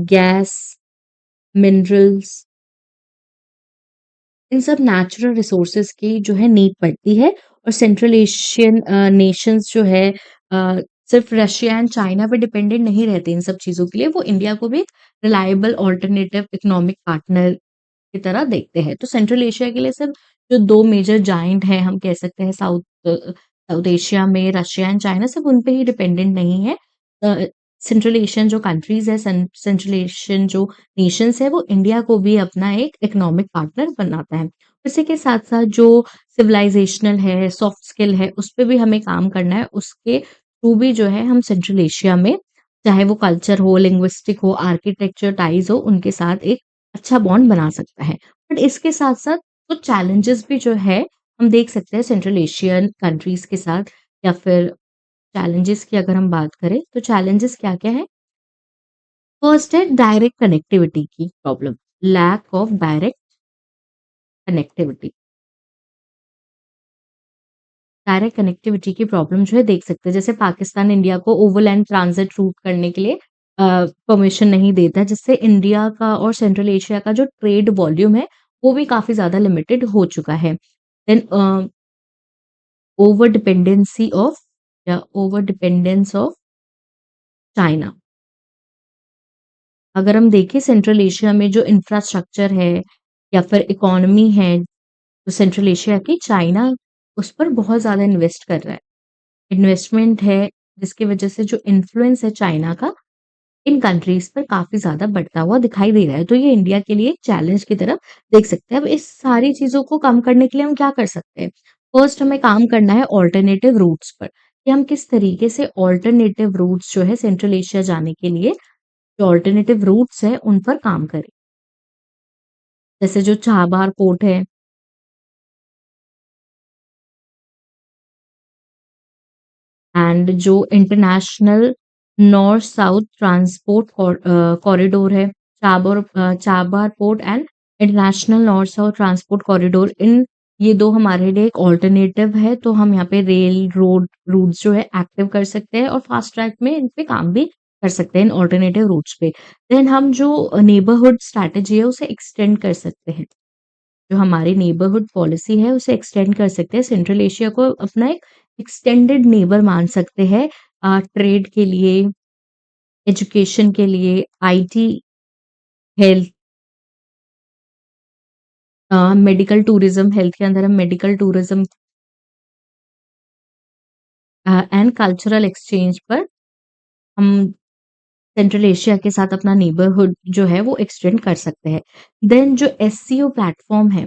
गैस, मिनरल्स, इन सब नेचुरल रिसोर्सेज की जो है नीड पड़ती है। और सेंट्रल एशियन नेशंस जो है सिर्फ रशिया एंड चाइना पे डिपेंडेंट नहीं रहते इन सब चीज़ों के लिए, वो इंडिया को भी रिलायबल ऑल्टरनेटिव इकोनॉमिक पार्टनर की तरह देखते हैं। तो सेंट्रल एशिया के लिए सिर्फ जो दो मेजर जाइंट हैं, हम कह सकते हैं साउथ एशिया में रशिया एंड चाइना, सिर्फ उन पे ही डिपेंडेंट नहीं है। सेंट्रल एशियन जो कंट्रीज है, सेंट्रल एशियन जो नेशंस है, वो इंडिया को भी अपना एक इकोनॉमिक पार्टनर बनाता है। इसी के साथ साथ जो सिविलाइजेशनल है, सॉफ्ट स्किल है, उस पे भी हमें काम करना है। उसके थ्रू भी जो है हम सेंट्रल एशिया में, चाहे वो कल्चर हो, लिंग्विस्टिक हो, आर्किटेक्चर टाइज हो, उनके साथ एक अच्छा बॉन्ड बना सकता है। बट इसके साथ साथ कुछ चैलेंजेस भी जो है हम देख सकते हैं सेंट्रल एशियन कंट्रीज के साथ, या फिर चैलेंजेस की अगर हम बात करें तो चैलेंजेस क्या क्या है। फर्स्ट है डायरेक्ट कनेक्टिविटी की problem, lack of direct connectivity. Direct connectivity की प्रॉब्लम जो है देख सकते हैं, जैसे पाकिस्तान इंडिया को ओवरलैंड ट्रांजिट रूट करने के लिए परमिशन नहीं देता, जिससे इंडिया का और सेंट्रल एशिया का जो ट्रेड वॉल्यूम है वो भी काफी ज्यादा लिमिटेड हो चुका है। देन ओवर डिपेंडेंसी ऑफ या ओवर डिपेंडेंस ऑफ चाइना। अगर हम देखें सेंट्रल एशिया में जो इंफ्रास्ट्रक्चर है या फिर इकोनॉमी है, जो सेंट्रल एशिया की, चाइना उस पर बहुत ज़्यादा इन्वेस्ट कर रहा है। इन्वेस्टमेंट है, जिसकी वजह से जो इन्फ्लुएंस है चाइना का इन कंट्रीज पर काफ़ी ज़्यादा बढ़ता हुआ दिखाई दे रहा है। तो ये इंडिया के लिए एक चैलेंज की तरफ देख सकते हैं। अब इस सारी चीज़ों को कम करने के लिए हम क्या कर सकते हैं? फर्स्ट हमें काम करना है ऑल्टरनेटिव रूट्स पर, कि हम किस तरीके से ऑल्टरनेटिव रूट्स जो है सेंट्रल एशिया जाने के लिए, जो ऑल्टरनेटिव रूट्स हैं उन पर काम करें। जैसे जो चाबहार पोर्ट है, एंड जो international north south transport corridor है, Chabahar port and international north south transport corridor, इन ये दो हमारे लिए एक ऑल्टरनेटिव है। तो हम यहाँ पे रेल रोड रूट्स जो है एक्टिव कर सकते हैं और फास्ट ट्रैक में इन पे काम भी कर सकते हैं इन ऑल्टरनेटिव रूट्स पे। देन हम जो नेबरहुड स्ट्रैटेजी है उसे एक्सटेंड कर सकते हैं, जो हमारी नेबरहुड पॉलिसी है उसे एक्सटेंड कर सकते हैं। सेंट्रल एशिया को अपना एक एक्सटेंडेड नेबर मान सकते हैं, ट्रेड के लिए, एजुकेशन के लिए, IT, health, medical tourism, health के अंदर हम medical tourism and cultural exchange पर हम सेंट्रल एशिया के साथ अपना नेबरहुड जो है वो एक्सटेंड कर सकते हैं। देन जो एससीओ प्लेटफॉर्म है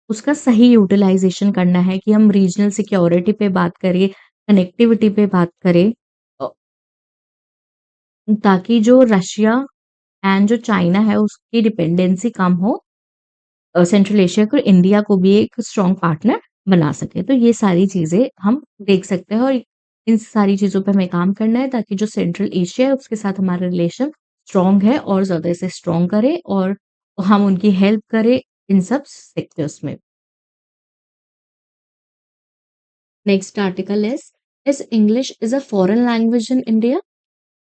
उसका सही यूटिलाइजेशन करना है, कि हम रीजनल सिक्योरिटी पे बात करें, कनेक्टिविटी पे बात करें, अ, ताकि जो रशिया एंड जो चाइना है उसकी डिपेंडेंसी कम हो, सेंट्रल एशिया को, इंडिया को भी एक स्ट्रॉन्ग पार्टनर बना सके। तो ये सारी चीजें हम देख सकते हैं, और इन सारी चीजों पे हमें काम करना है ताकि जो सेंट्रल एशिया है उसके साथ हमारा रिलेशन स्ट्रॉन्ग है और ज्यादा इसे स्ट्रॉन्ग करे, और हम उनकी हेल्प करें इन सब सेक्टर्स में। Next article is English is a foreign language in India.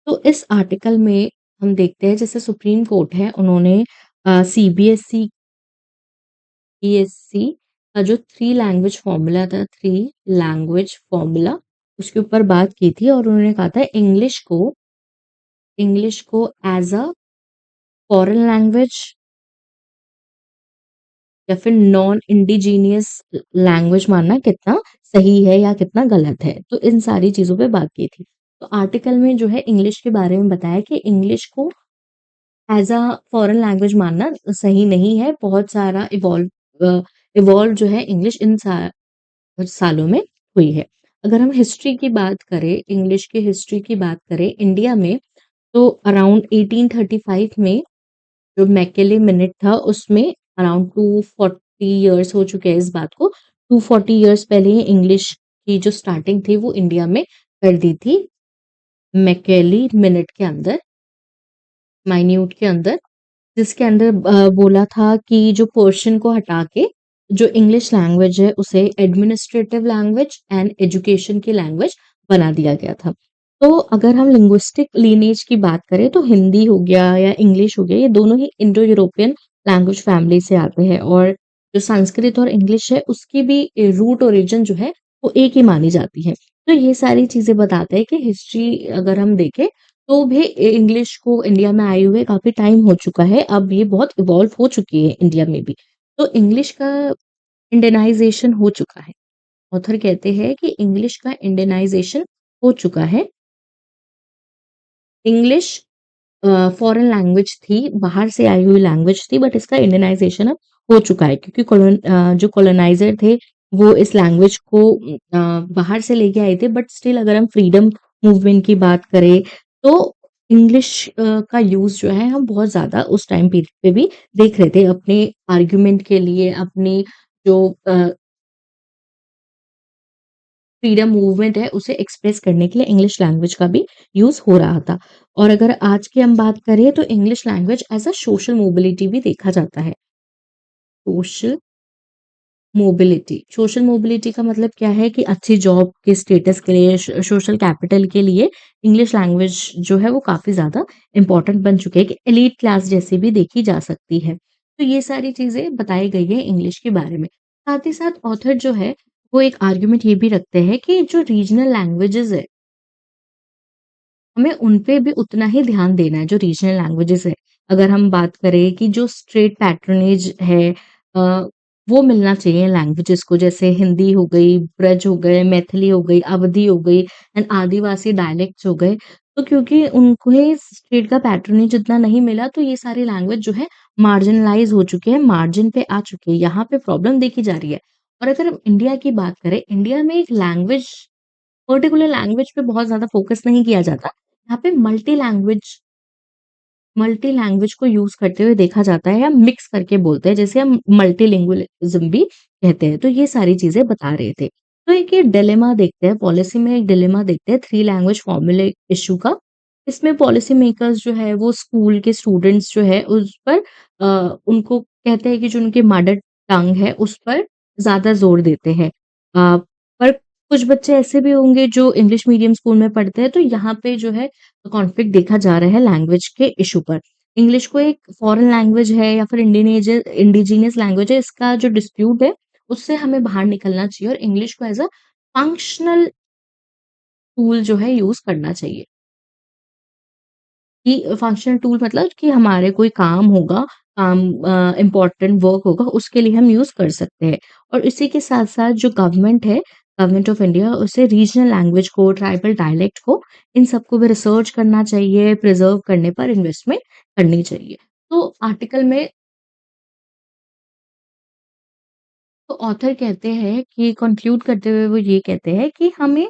तो इस आर्टिकल में हम देखते हैं, जैसे सुप्रीम कोर्ट है, उन्होंने सीबीएसई, पीएससी का जो थ्री लैंग्वेज फॉर्मूला था, थ्री लैंग्वेज फॉर्मूला, उसके ऊपर बात की थी और उन्होंने कहा था इंग्लिश को एज अ फॉरेन लैंग्वेज या फिर नॉन इंडिजीनियस लैंग्वेज मानना कितना सही है या कितना गलत है। तो इन सारी चीज़ों पे बात की थी। तो आर्टिकल में जो है इंग्लिश के बारे में बताया कि इंग्लिश को एज़ अ फॉरेन लैंग्वेज मानना सही नहीं है। बहुत सारा इवॉल्व जो है इंग्लिश इन सालों में हुई है। अगर हम हिस्ट्री की बात करें, इंग्लिश की हिस्ट्री की बात करें इंडिया में, तो अराउंड 1835 में जो मैकेले मिनट था उसमें अराउंड 240 इयर्स हो चुके हैं इस बात को। 240 इयर्स पहले ही इंग्लिश की जो स्टार्टिंग थी वो इंडिया में कर दी थी मैकेले मिनट के अंदर, माइन्यूट के अंदर, जिसके अंदर बोला था कि जो पर्शियन को हटा के जो इंग्लिश लैंग्वेज है उसे एडमिनिस्ट्रेटिव लैंग्वेज एंड एजुकेशन की लैंग्वेज बना दिया गया था। तो अगर हम लिंग्विस्टिक लीनेज की बात करें तो हिंदी हो गया या इंग्लिश हो गया, ये दोनों ही इंडो यूरोपियन लैंग्वेज फैमिली से आते हैं और जो संस्कृत और इंग्लिश है उसकी भी रूट ओरिजिन जो है वो एक ही मानी जाती है। तो ये सारी चीजें बताते हैं कि हिस्ट्री अगर हम देखें तो भी इंग्लिश को इंडिया में आए हुए काफ़ी टाइम हो चुका है, अब ये बहुत इवॉल्व हो चुकी है इंडिया में भी। तो इंग्लिश का इंडियनाइज़ेशन हो चुका है। ऑथर कहते हैं कि इंग्लिश का इंडियनाइज़ेशन हो चुका है। इंग्लिश फॉरेन लैंग्वेज थी, बाहर से आई हुई लैंग्वेज थी बट इसका इंडियनाइज़ेशन अब हो चुका है क्योंकि जो कॉलोनाइज़र थे वो इस लैंग्वेज को बाहर से लेके आए थे बट स्टिल अगर हम फ्रीडम मूवमेंट की बात करें तो इंग्लिश का यूज़ जो है हम बहुत ज़्यादा उस टाइम पीरियड पे भी देख रहे थे अपने आर्गुमेंट के लिए, अपनी जो फ्रीडम मूवमेंट है उसे एक्सप्रेस करने के लिए इंग्लिश लैंग्वेज का भी यूज़ हो रहा था। और अगर आज की हम बात करें तो English language as a social mobility भी देखा जाता है। सोशल सोशल मोबिलिटी का मतलब क्या है कि अच्छी जॉब के स्टेटस के लिए, सोशल कैपिटल के लिए इंग्लिश लैंग्वेज जो है वो काफ़ी ज़्यादा इम्पोर्टेंट बन चुकी है कि एलीट क्लास जैसे भी देखी जा सकती है। तो ये सारी चीज़ें बताई गई है इंग्लिश के बारे में। साथ ही साथ ऑथर जो है वो एक आर्गुमेंट ये भी रखते हैं कि जो रीजनल लैंग्वेजेज़ है हमें उन पे भी उतना ही ध्यान देना है जो रीजनल लैंग्वेजेस है। अगर हम बात करें कि जो स्ट्रेट पैट्रनेज है अ, वो मिलना चाहिए लैंग्वेजेस को, जैसे हिंदी हो गई, ब्रज हो गए, मैथिली हो गई, अवधी हो गई एंड आदिवासी डायलेक्ट्स हो गए। तो क्योंकि उनको ही स्टेट का पैट्रनेज इतना नहीं मिला तो ये सारी लैंग्वेज जो है मार्जिनलाइज़ हो चुके हैं, मार्जिन पे आ चुके हैं। यहाँ पे प्रॉब्लम देखी जा रही है। और अगर हम इंडिया की बात करें, इंडिया में एक पर्टिकुलर लैंग्वेज पे बहुत ज़्यादा फ़ोकस नहीं किया जाता। यहाँ पे मल्टी लैंग्वेज को यूज़ करते हुए देखा जाता है या मिक्स करके बोलते हैं, जैसे हम मल्टीलिंगुअलिज़्म भी कहते हैं। तो ये सारी चीज़ें बता रहे थे। तो एक ये डिलेमा देखते हैं, पॉलिसी में एक डिलेमा देखते हैं थ्री लैंग्वेज फॉर्मूले इश्यू का। इसमें पॉलिसी मेकर्स जो है वो स्कूल के स्टूडेंट्स जो है उस पर उनको कहते हैं कि जो उनकी मदर टंग है उस पर ज़्यादा ज़ोर देते हैं। पर कुछ बच्चे ऐसे भी होंगे जो इंग्लिश मीडियम स्कूल में पढ़ते हैं, तो यहाँ पे जो है कॉन्फ्लिक्ट देखा जा रहा है लैंग्वेज के इश्यू पर। इंग्लिश को एक फॉरेन लैंग्वेज है या फिर इंडिजीनियस लैंग्वेज है, इसका जो डिस्प्यूट है, उससे हमें बाहर निकलना चाहिए और इंग्लिश को एज़ अ फंक्शनल टूल जो है यूज़ करना चाहिए। कि फंक्शनल टूल मतलब कि हमारे कोई काम होगा, इम्पोर्टेंट वर्क होगा, उसके लिए हम यूज़ कर सकते हैं। और इसी के साथ-साथ जो गवर्नमेंट है, गवर्नमेंट ऑफ इंडिया उसे रीजनल लैंग्वेज को, ट्राइबल डायलेक्ट को, इन सबको भी रिसर्च करना चाहिए, प्रिज़र्व करने पर इन्वेस्टमेंट करनी चाहिए। तो आर्टिकल में तो ऑथर कहते हैं कि कंक्लूड करते हुए वो ये कहते हैं कि हमें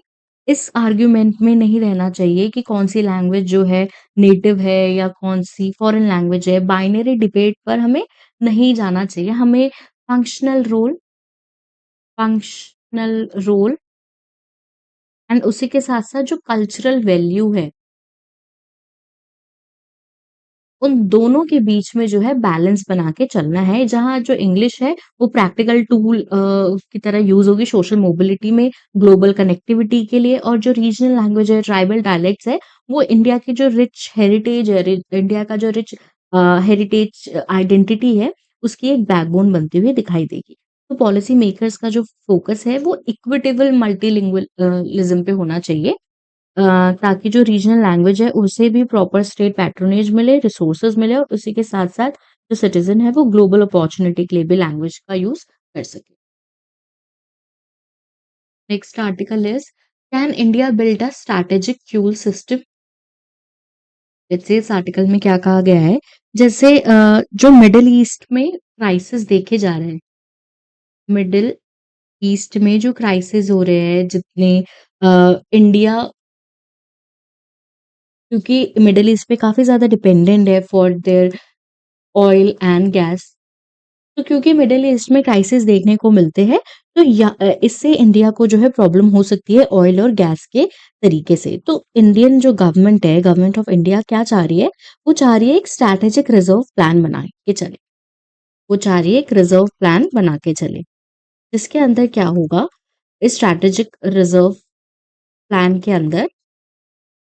इस आर्ग्यूमेंट में नहीं रहना चाहिए कि कौन-सी लैंग्वेज जो है नेटिव है या कौन-सी फॉरेन लैंग्वेज है। बाइनरी डिबेट पर हमें नहीं जाना चाहिए। हमें फंक्शनल रोल एंड उसी के साथ-साथ जो कल्चरल वैल्यू है उन दोनों के बीच में जो है बैलेंस बना के चलना है, जहाँ जो इंग्लिश है वो प्रैक्टिकल टूल की तरह यूज़ होगी सोशल मोबिलिटी में, ग्लोबल कनेक्टिविटी के लिए और जो रीजनल लैंग्वेज है, ट्राइबल डायलेक्ट्स है, वो इंडिया की जो रिच हेरिटेज है, इंडिया का जो रिच हेरिटेज आइडेंटिटी है, उसकी एक बैकबोन बनती हुई दिखाई देगी। तो पॉलिसी मेकर्स का जो फ़ोकस है वो इक्विटेबल मल्टीलिंगुअल लिज़्म पे होना चाहिए, ताकि जो रीजनल लैंग्वेज है उसे भी प्रॉपर स्टेट पैट्रोनेज मिले, रिसोर्सेज़ मिले और उसी के साथ-साथ जो सिटीज़न है वो ग्लोबल अपॉर्च्युनिटी के लिए भी लैंग्वेज का यूज़ कर सके। Next article is can India build a strategic fuel system? जैसे इस आर्टिकल में क्या कहा गया है, जैसे जो मिडल ईस्ट में क्राइसिस देखे जा रहे हैं, मिडल ईस्ट में जो क्राइसिस हो रहे हैं, जितने इंडिया, क्योंकि मिडल ईस्ट पे काफ़ी ज़्यादा डिपेंडेंट है for their oil and gas. तो क्योंकि मिडल ईस्ट में क्राइसिस देखने को मिलते हैं, तो इससे इंडिया को जो है प्रॉब्लम हो सकती है ऑयल और गैस के तरीके से। तो इंडियन जो गवर्नमेंट है, गवर्नमेंट ऑफ इंडिया क्या चाह रही है? वो चाह रही है एक स्ट्रैटेजिक रिजर्व प्लान बना के चले। वो चाह रही है एक रिजर्व प्लान बना के चले। जिसके अंदर क्या होगा? इस स्ट्रैटेजिक रिजर्व प्लान के अंदर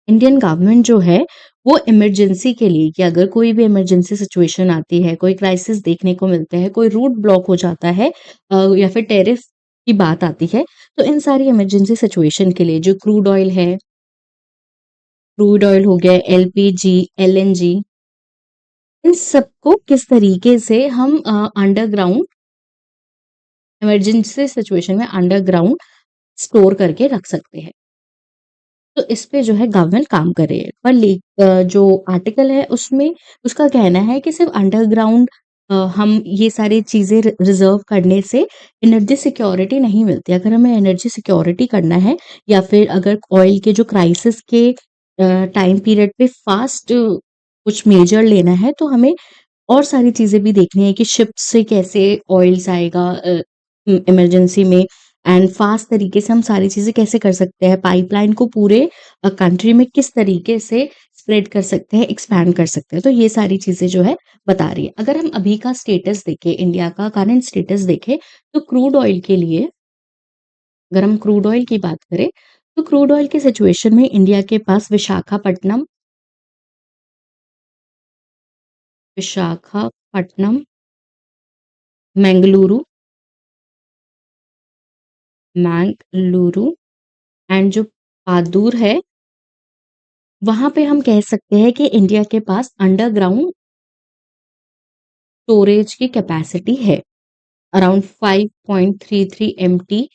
इंडियन गवर्नमेंट जो है वो इमरजेंसी के लिए, कि अगर कोई भी इमरजेंसी सिचुएशन आती है, कोई क्राइसिस देखने को मिलता है, कोई रूट ब्लॉक हो जाता है, या फिर टेरिफ की बात आती है, तो इन सारी इमरजेंसी सिचुएशन के लिए जो क्रूड ऑयल हो गया, एलपीजी, एलएनजी, इन सबको किस तरीके से हम अंडरग्राउंड, इमरजेंसी सिचुएशन में अंडरग्राउंड स्टोर करके रख सकते हैं। तो इस पे जो है गवर्नमेंट काम कर रही है। पर जो आर्टिकल है उसमें उसका कहना है कि सिर्फ अंडरग्राउंड हम ये सारी चीज़ें रिज़र्व करने से एनर्जी सिक्योरिटी नहीं मिलती। अगर हमें एनर्जी सिक्योरिटी करना है या फिर अगर ऑयल के जो क्राइसिस के टाइम पीरियड पे फ़ास्ट कुछ मेजर लेना है, तो हमें और सारी चीज़ें भी देखनी है कि शिप से कैसे ऑयल्स आएगा इमरजेंसी में, एंड फास्ट तरीके से हम सारी चीज़ें कैसे कर सकते हैं, पाइपलाइन को पूरे कंट्री में किस तरीके से स्प्रेड कर सकते हैं, एक्सपैंड कर सकते हैं। तो ये सारी चीज़ें जो है बता रही है। अगर हम अभी का स्टेटस देखें, इंडिया का करंट स्टेटस देखें, तो क्रूड ऑयल के लिए, अगर हम क्रूड ऑयल की बात करें, तो क्रूड ऑयल की सिचुएशन में इंडिया के पास विशाखापट्टनम, मंगलुरु मैंगलुरु एंड जो पादुर है, वहाँ पे हम कह सकते हैं कि इंडिया के पास अंडरग्राउंड स्टोरेज की कैपेसिटी है। Around 5.33 MT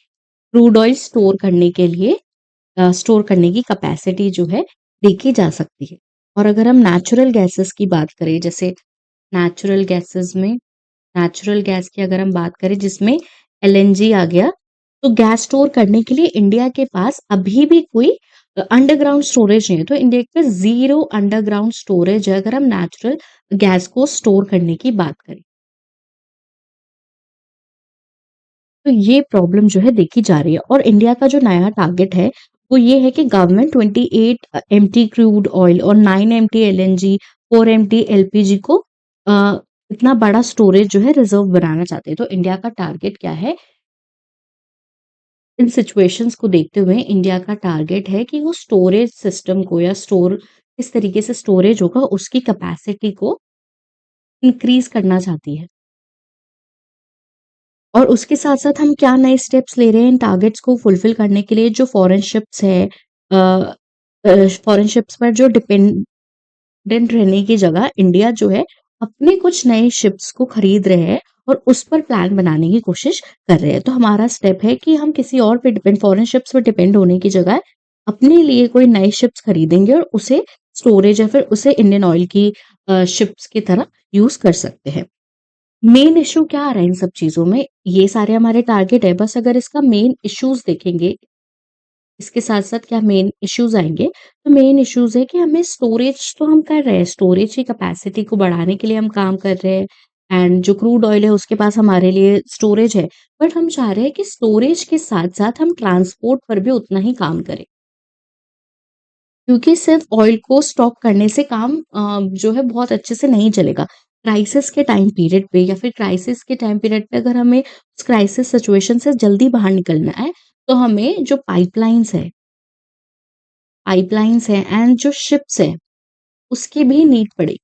crude oil store करने के लिए, स्टोर करने की कैपेसिटी जो है देखी जा सकती है। और अगर हम नेचुरल गैसेस की बात करें, जैसे नेचुरल गैसेस में, नेचुरल गैस की अगर हम बात करें जिसमें एलएनजी आ गया, तो गैस स्टोर करने के लिए इंडिया के पास अभी भी कोई अंडरग्राउंड स्टोरेज नहीं है। तो इंडिया के पास ज़ीरो अंडरग्राउंड स्टोरेज है अगर हम नेचुरल गैस को स्टोर करने की बात करें। तो ये प्रॉब्लम जो है देखी जा रही है, और इंडिया का जो नया टारगेट है वो ये है कि गवर्नमेंट 28 एमटी क्रूड ऑयल और 9 एमटी एलएनजी, 4 एमटी एलपीजी को अ, इतना बड़ा स्टोरेज जो है रिजर्व बनाना चाहते हैं। तो इंडिया का टारगेट क्या है? इन सिचुएशंस को देखते हुए इंडिया का टारगेट है कि वो स्टोरेज सिस्टम को, या स्टोर किस तरीके से स्टोरेज होगा उसकी कैपेसिटी को इंक्रीज करना चाहती है। और उसके साथ-साथ हम क्या नए स्टेप्स ले रहे हैं इन टारगेट्स को फुलफिल करने के लिए? जो फॉरेन शिप्स है, फॉरेन शिप्स पर जो डिपेंडेंट रहने की जगह इंडिया जो है अपने कुछ नए शिप्स को खरीद रहे हैं और उस पर प्लान बनाने की कोशिश कर रहे हैं। तो हमारा स्टेप है कि हम किसी और पे डिपेंड, फॉरेन शिप्स पे डिपेंड होने की जगह अपने लिए कोई नए शिप्स खरीदेंगे और उसे स्टोरेज या फिर उसे इंडियन ऑयल की शिप्स की तरह यूज़ कर सकते हैं। मेन इश्यू क्या आ रहा है इन सब चीज़ों में? ये सारे हमारे टारगेट है, बस अगर इसका मेन इश्यूज़ देखेंगे, इसके साथ-साथ क्या मेन इश्यूज़ आएँगे, तो मेन इश्यूज़ है कि हमें स्टोरेज तो हम कर रहे हैं, स्टोरेज की कैपेसिटी को बढ़ाने के लिए हम काम कर रहे हैं, एंड जो क्रूड ऑयल है उसके पास हमारे लिए स्टोरेज है। बट हम चाह रहे हैं कि स्टोरेज के साथ-साथ हम ट्रांसपोर्ट पर भी उतना ही काम करें। क्योंकि सिर्फ ऑयल को स्टॉक करने से काम जो है बहुत अच्छे से नहीं चलेगा। क्राइसिस के टाइम पीरियड पे, या फिर क्राइसिस के टाइम पीरियड पे अगर हमें उस क्राइसिस सिचुएशन से जल्दी बाहर निकलना है, तो हमें जो पाइपलाइन्स है एंड जो शिप्स है, उसकी भी नीड पड़ेगी।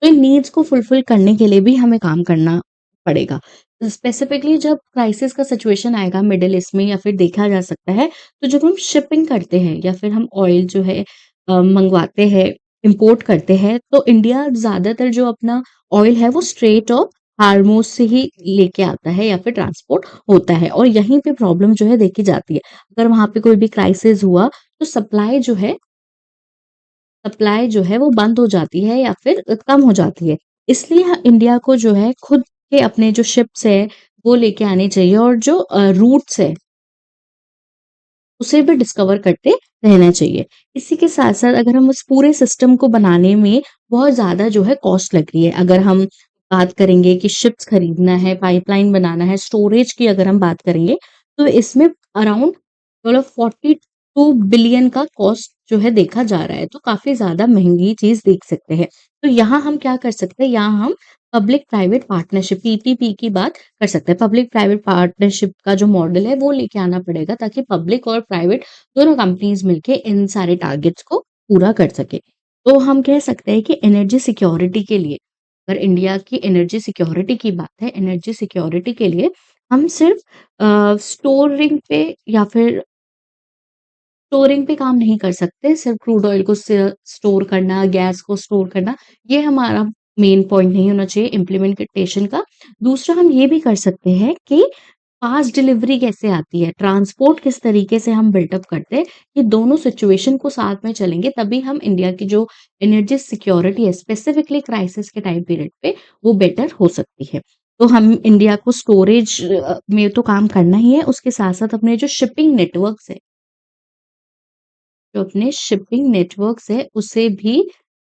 तो इन नीड्स को फुलफिल करने के लिए भी हमें काम करना पड़ेगा। स्पेसिफिकली जब क्राइसिस का सिचुएशन आएगा मिडल ईस्ट में या फिर देखा जा सकता है, तो जब हम शिपिंग करते हैं या फिर हम ऑयल जो है मंगवाते हैं, इंपोर्ट करते हैं, तो इंडिया ज़्यादातर जो अपना ऑयल है वो स्ट्रेट ऑफ हार्मोज से ही लेके आता है या फिर ट्रांसपोर्ट होता है और यहीं पे प्रॉब्लम जो है देखी जाती है। अगर वहाँ पे कोई भी क्राइसिस हुआ, तो सप्लाई जो है वो बंद हो जाती है या फिर कम हो जाती है। इसलिए इंडिया को जो है खुद के अपने जो शिप्स है वो लेके आने चाहिए और जो रूट्स है उसे भी डिस्कवर करते रहना चाहिए। इसी के साथ-साथ अगर हम उस पूरे सिस्टम को बनाने में बहुत ज़्यादा जो है कॉस्ट लग रही है। अगर हम बात करेंगे कि शिप्स खरीदना है, पाइपलाइन बनाना है, स्टोरेज की अगर हम बात करेंगे, तो इसमें अराउंड मतलब 42 बिलियन का कॉस्ट जो है देखा जा रहा है। तो काफ़ी ज़्यादा महँगी चीज़ देख सकते हैं। तो यहाँ हम क्या कर सकते हैं, यहाँ हम पब्लिक प्राइवेट पार्टनरशिप पीपीपी की बात कर सकते हैं। पब्लिक प्राइवेट पार्टनरशिप का जो मॉडल है वो लेके आना पड़ेगा ताकि पब्लिक और प्राइवेट दोनों कंपनीज मिलके इन सारे टारगेट्स को पूरा कर सके। तो हम कह सकते हैं कि एनर्जी सिक्योरिटी के लिए अगर इंडिया की एनर्जी सिक्योरिटी की बात है, एनर्जी सिक्योरिटी के लिए हम सिर्फ स्टोरिंग पे या फिर स्टोरिंग पे काम नहीं कर सकते, सिर्फ क्रूड ऑयल को स्टोर करना, गैस को स्टोर करना, ये हमारा मेन पॉइंट नहीं होना चाहिए इम्प्लीमेंटेशन का। दूसरा हम ये भी कर सकते हैं कि फास्ट डिलीवरी कैसे आती है, ट्रांसपोर्ट किस तरीके से हम बिल्टअप करते हैं, ये दोनों सिचुएशन को साथ में चलेंगे तभी हम इंडिया की जो एनर्जी सिक्योरिटी है स्पेसिफिकली क्राइसिस के टाइम पीरियड पे वो बेटर हो सकती है। तो हम इंडिया को स्टोरेज में तो काम करना ही है, उसके साथ-साथ अपने जो शिपिंग नेटवर्क्स है जो अपने शिपिंग नेटवर्क्स है, उसे भी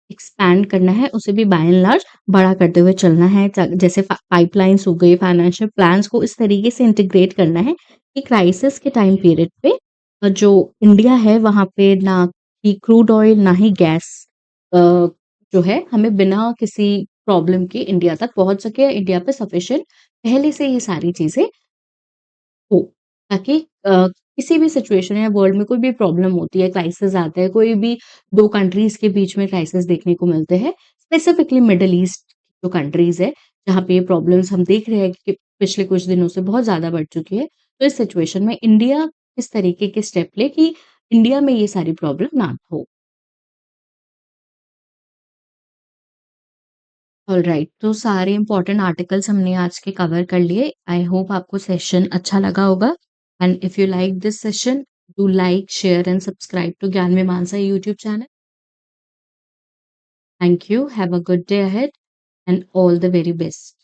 एक्सपैंड करना है, उसे भी बाय एंड लार्ज बड़ा करते हुए चलना है। जैसे पाइपलाइन्स हो गई, फाइनेंशियल प्लान्स को इस तरीके से इंटीग्रेट करना है कि क्राइसिस के टाइम पीरियड पे जो इंडिया है वहाँ पे ना ही क्रूड ऑयल ना ही गैस अ, जो है हमें बिना किसी प्रॉब्लम के इंडिया तक पहुँच सके। इंडिया पे सफिशिएंट पहले से ये सारी चीज़ें हो, ताकि किसी भी सिचुएशन या वर्ल्ड में कोई भी प्रॉब्लम होती है, क्राइसिस आता है, कोई भी 2 कंट्रीज़ के बीच में क्राइसिस देखने को मिलते हैं, स्पेसिफिकली मिडल ईस्ट जो कंट्रीज़ है, जहाँ पे ये प्रॉब्लम्स हम देख रहे हैं कि पिछले कुछ दिनों से बहुत ज़्यादा बढ़ चुकी है। तो इस सिचुएशन में इंडिया किस तरीके के स्टेप ले कि इंडिया में ये सारी प्रॉब्लम ना हो। ऑलराइट, तो सारे इम्पोर्टेंट आर्टिकल्स हमने आज के कवर कर लिए। आई होप आपको सेशन अच्छा लगा होगा and if you like this session, do like, share and subscribe to Gyan में Mansa YouTube channel. Thank you, have a good day ahead and all the very best.